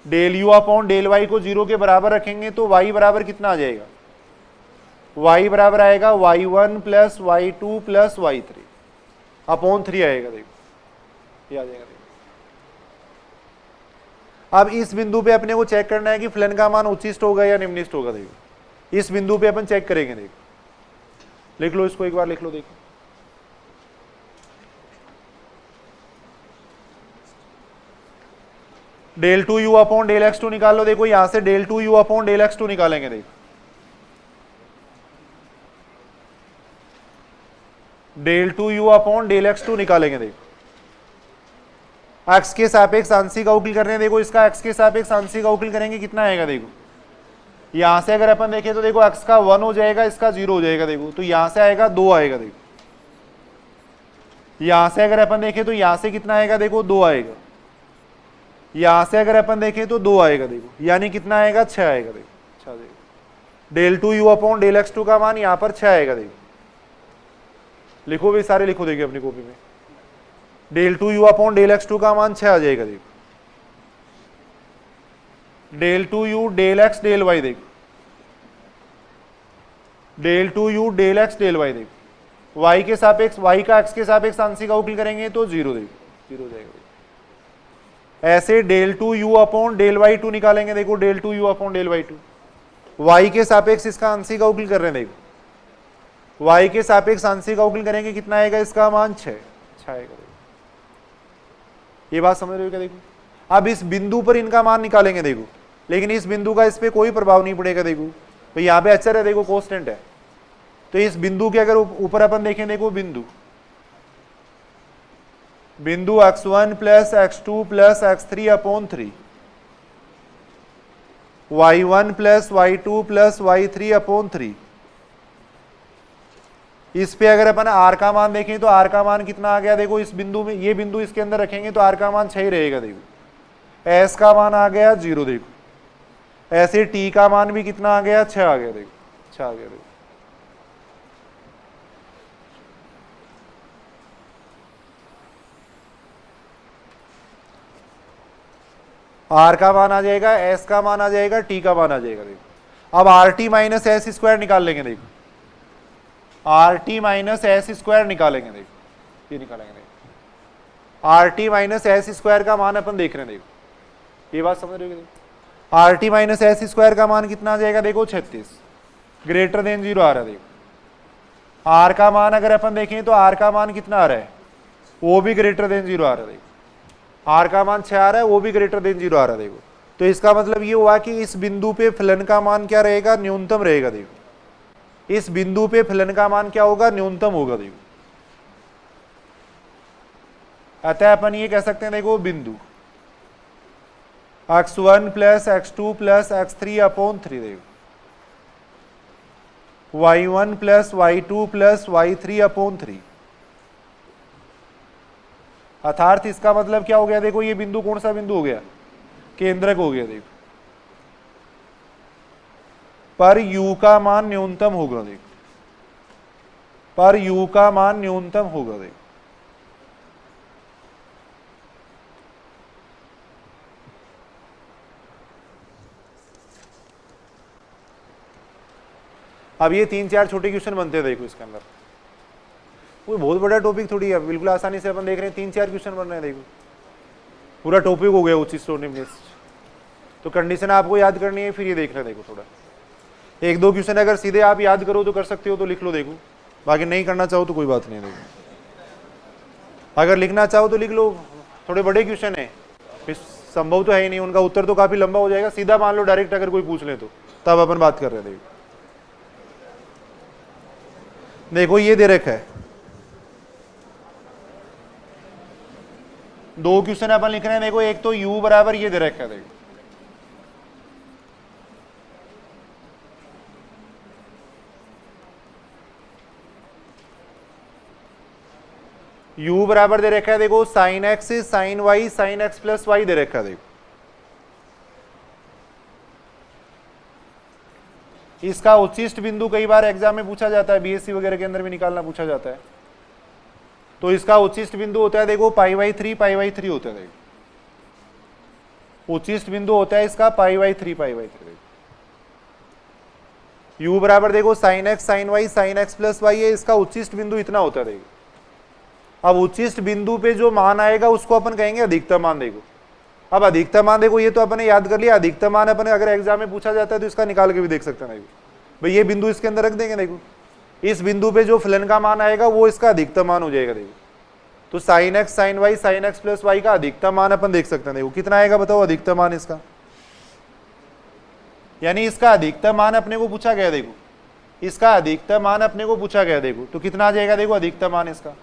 del u upon del y को 0 के बराबर रखेंगे तो y बराबर कितना आ जाएगा? y बराबर आएगा y1 plus y2 plus y3 upon 3 आएगा। देखो ये आ जाएगा। देखो अब इस बिंदु पे अपने को चेक करना है कि फलन का मान उच्चिष्ट होगा या निम्निष्ट होगा। देखो इस बिंदु पे अपन चेक करेंगे। देखो लिख लो इसको एक बार, लिख लो। देखो del 2u upon del x2 निकाल लो। देखो यहां से del 2u upon del x2 निकालेंगे। देखो del 2u upon del x2 निकालेंगे। देखो x के सापेक्ष आंशिक अवकल कर रहे हैं। देखो इसका x के सापेक्ष आंशिक अवकल करेंगे, कितना आएगा? देखो यहां से अगर अपन देखें तो देखो x का 1 हो जाएगा, इसका 0 हो जाएगा। देखो तो यहां से आएगा 2 आएगा। देखो यहां से अगर अपन देखें तो यहां से कितना आएगा? देखो 2 आएगा। यहां से अगर अपन देखें तो 2 आएगा। देखो यानी कितना आएगा? 6 आएगा। देखो अच्छा देखो del 2u upon del x2 का मान यहां पर 6 आएगा। देखो लिखो भी सारे लिखो। देखिए अपनी कॉपी में del 2u upon del x2 का मान 6 आ जाएगा। देखो del two u del x del y देखो, del two u del x del y देखो, वाई के सापेक्ष, वाई का एक्स के सापेक्ष आंशिक अवकल करेंगे तो जीरो देखो, जीरो जाएगा। ऐसे del two u upon del y two निकालेंगे, देखो del two u upon del y two, y के सापेक्ष इसका आंशिक अवकल कर रहे हैं, देखो वाई के सापेक्ष आंशिक अवकल करेंगे कितना आएगा, इसका मान 6 आएगा। ये बात समझ रहे हो क्या? देखो अब इस बिंदु पर इनका मान निकालेंगे, देखो लेकिन इस बिंदु का इस पे कोई प्रभाव नहीं पड़ेगा, देखो तो यहाँ पे अचर है, देखो कांस्टेंट है, तो इस बिंदु के अगर ऊपर अपन देखें, देखो बिंदु बिंदु x1 plus x2 plus x3 upon 3, y1 plus y2 plus y3 upon 3, इस पे अगर अपन r का मान देखें तो r का मान कितना आ गया, देखो इस बिंदु में, ये बिंदु इसके अंदर रखेंगे तो r का मान 6 ही रहेगा, देखो s का मान आ गया 0, देखो ऐसे t का मान भी कितना आ गया, 6 आ गया, देखो 6 आ गया, देखो r का मान आ जाएगा, s का मान आ जाएगा, t का मान आ जाएगा, देखो अब R T minus S square निकाल लेंगे, देखो R T minus S square निकालेंगे, देखो ये निकालेंगे, देखो R T minus S square का मान अपन देख रहे हैं, देखो ये बात समझ रहे हो? देखो R T minus S square का मान कितना आ जाएगा, देखो 36 ग्रेटर देन 0 आ रहा है, देखो आर का मान अगर अपन देखें तो आर का मान कितना आ रहा है, वो भी ग्रेटर देन 0 आ रहा है, देखो आर का मान 6 आ रहा है, वो भी ग्रेटर देन 0 आ रहा है, देखो तो इसका मतलब ये हुआ कि इस बिंदु पे फलन का मान क्या रहेगा, न्यूनतम रहेगा, देखो इस बिंदु पे फलन का मान क्या होगा, न्यूनतम होगा, देखो अतः अपन ये कह सकते हैं, देखो बिंदु x1 plus x2 plus x3 upon 3, देखो y1 plus y2 plus y3 upon 3, अर्थात इसका मतलब क्या हो गया, देखो ये बिंदु कौन सा बिंदु हो गया, केंद्रक हो गया, देखो पर u का मान न्यूनतम होगा, देखो पर u का मान न्यूनतम होगा, देखो अब ये 3-4 छोटे क्वेश्चन बनते हैं, देखो इसके अंदर कोई बहुत बड़ा टॉपिक थोड़ी है, बिल्कुल आसानी से अपन देख रहे हैं, 3-4 क्वेश्चन बन रहे हैं, देखो पूरा टॉपिक हो गया उचित स्टोनिमनेस, तो कंडीशन आपको याद करनी है, फिर ये देख रहे हैं, देखो थोड़ा 1-2 क्वेश्चन अगर सीधे आप याद करो तो कर सकते हो तो लिख लो, देखो बाकी नहीं करना चाहो तो कोई बात नहीं है, देखो अगर लिखना चाहो तो लिख लो, थोड़े बड़े क्वेश्चन है, फिर संभव तो है ही नहीं, उनका उत्तर तो काफी लंबा हो जाएगा, सीधा मान लो डायरेक्ट अगर कोई पूछ ले तो तब अपन बात कर रहे हैं, देखो ये दे रखा है, 2 क्वेश्चन अपन लिख रहे हैं, देखो एक तो u बराबर ये दे रखा है, देखो u बराबर दे रखा है, देखो sine x sine y sine x plus y दे रखा है, देखो इसका उच्चिष्ट बिंदु कई बार एग्जाम में पूछा जाता है, बीएससी वगैरह के अंदर भी निकालना पूछा जाता है, तो इसका उच्चिष्ट बिंदु होता है, देखो π/3 होता है, देखो उच्चिष्ट बिंदु होता है इसका π/3 u बराबर देखो sine x sine y sine x plus y है, इसका उच्चिष्ट बिंदु इतना होता है, देखो अब उच्चिष्ट बिंदु पे जो मान आएगा उसको अपन कहेंगे अधिकतम मान, देखो अब अधिकतम मान, देखो ये तो अपन ने याद कर लिया, अधिकतम मान अपन अगर एग्जाम में पूछा जाता है तो इसका निकाल के भी देख सकते हैं, देखो भाई ये बिंदु इसके अंदर रख देंगे, देखो इस बिंदु पे जो फलन का मान आएगा वो इसका अधिकतम मान हो जाएगा, देखो तो sine x sine y sine x plus y का अधिकतम मान अपन देख सकते हैं, देखो कितना आएगा बताओ अधिकतम मान इसका, यानी इसका अधिकतम मान अपने को पूछा गया, देखो इसका अधिकतम मान अपने को पूछा गया, देखो तो कितना आ जाएगा, देखो अधिकतम मान इसका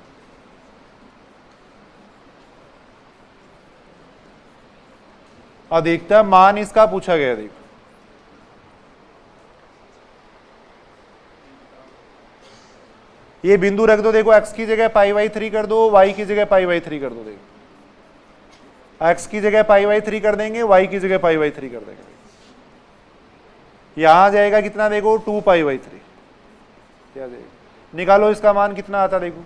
अधिकतम मान इसका पूछा गया, देखो ये बिंदु रख दो, देखो x की जगह π/3 कर दो, y की जगह π/3 कर दो, देखो x की जगह π/3 कर देंगे, y की जगह π/3 कर देंगे, यहां जाएगा कितना, देखो 2π/3 क्या जाएगा, निकालो इसका मान कितना आता, देखो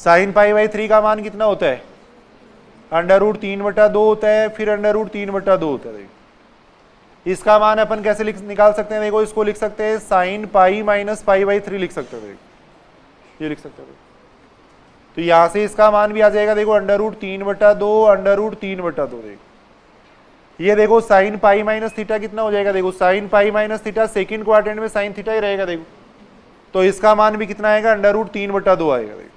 साइन पाई बाई 3 का मान कितना होता है, √3/2 होता है, फिर √3/2 होता है। इसका मान अपन कैसे निकाल सकते हैं, देखो इसको लिख सकते हैं sine pi minus pi by 3 लिख सकते हैं, ये लिख सकते हैं। तो यहां से इसका मान भी आ जाएगा, देखो √3/2 √3/2। देखो ये देखो साइन पाई माइनस थीटा कितना हो जाएगा, देखो sine pi minus theta second quadrant में साइन थीटा ही रहेगा, देखो तो इसका मान भी कितना आएगा, √3/2 आएगा। देखो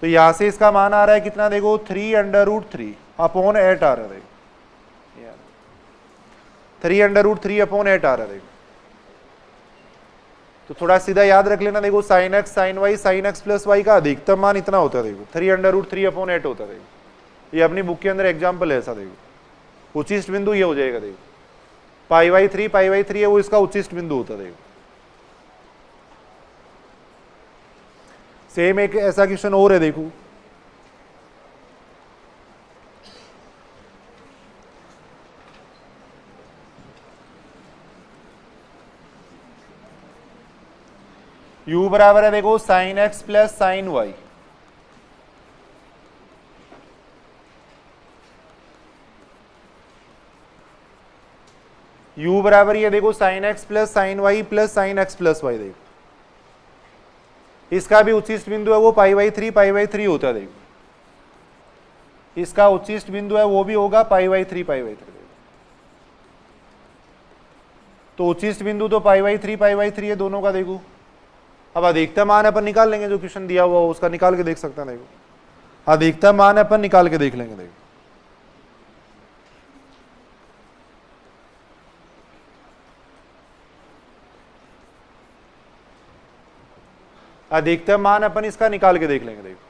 तो यहां से इसका मान आ रहा है कितना, देखो 3√3/8 आ रहा है, 3√3/8 आ रहा है। देखो तो थोड़ा सीधा याद रख लेना, देखो sine x sine y sine x plus y का अधिकतम मान इतना होता है, देखो 3√3/8 होता है। देखो ये अपनी बुक के अंदर एग्जाम्पल है ऐसा, देखो उचिष्ट बिंदु ये हो जाएगा, देखो पाई बाई 3 है वो इसका उचिष्ट बिंदु होता है। देखो सेम एक ऐसा क्वेश्चन और है, देखो u बराबर है, देखो sine x plus sine y. u बराबर ये देखो sine x plus sine y plus sine x plus y. देखो इसका भी उच्चिष्ट बिंदु है वो पाई बाई 3 होता है। देखो इसका उच्चिष्ट बिंदु है वो भी होगा पाई बाई 3। तो उच्चिष्ट बिंदु तो पाई बाई 3 है दोनों का। देखो अब अधिकतम मान अपन निकाल लेंगे, जो क्वेश्चन दिया हुआ उसका निकाल के देख सकते हैं। देखो अधिकतम मान अपन निकाल के देख लेंगे। देखो अधिकतम मान अपन इसका निकाल के देख लेंगे। देखो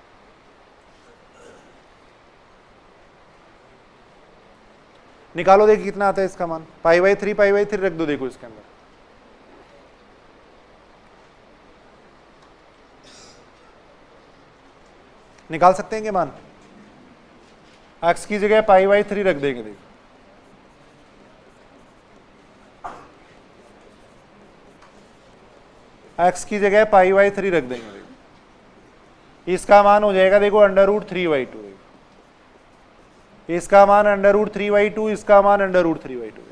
निकालो, देखिए कितना आता है इसका मान, पाई बाई 3 रख दो। देखो इसके अंदर निकाल सकते हैं कि मान x की जगह पाई बाई 3 रख देंगे। देखो x की जगह पाई बाई 3 रख देंगे। देखो इसका मान हो जाएगा, देखो √3/2। इसका मान √3/2, इसका मान √3/2।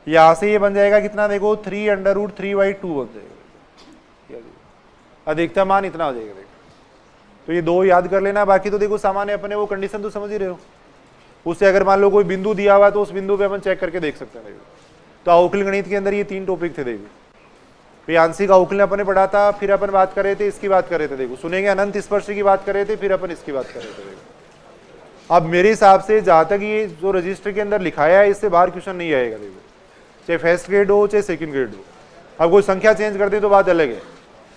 यहां से ये बन जाएगा कितना, देखो 3√3/2 बन जाएगा। अधिकतम मान इतना हो जाएगा। देखो तो ये दो याद कर लेना, बाकी तो देखो सामान्य अपने वो कंडीशन तो समझ ही रहे हो। उससे अगर मान लो कोई बिंदु दिया हुआ तो उस बिंदु पे अपन चेक करके देख सकते हैं। देखो तो अवकल गणित के अंदर ये 3 टॉपिक थे। देखो आंशिक अवकलन अपन ने पढ़ा था, फिर अपन बात कर रहे थे इसकी बात कर रहे थे। देखो सुनेंगे अनंत स्पर्श की बात कर रहे थे, फिर अपन इसकी बात कर रहे थे। देखो अब मेरे हिसाब से जहां तक ये जो रजिस्टर के अंदर लिखाया है इससे बाहर क्वेश्चन नहीं आएगा। देखो चाहे फर्स्ट ग्रेड हो चाहे सेकंड ग्रेड हो, अब कोई संख्या चेंज कर दे तो बात अलग है।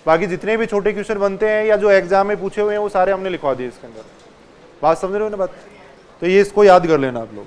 बाकी जितने भी छोटे क्वेश्चन बनते हैं या जो एग्जाम में पूछे हुए हैं वो सारे हमने लिखवा दिए इसके अंदर। बात समझ रहे हो ना बात, तो ये इसको याद कर लेना आप लोग।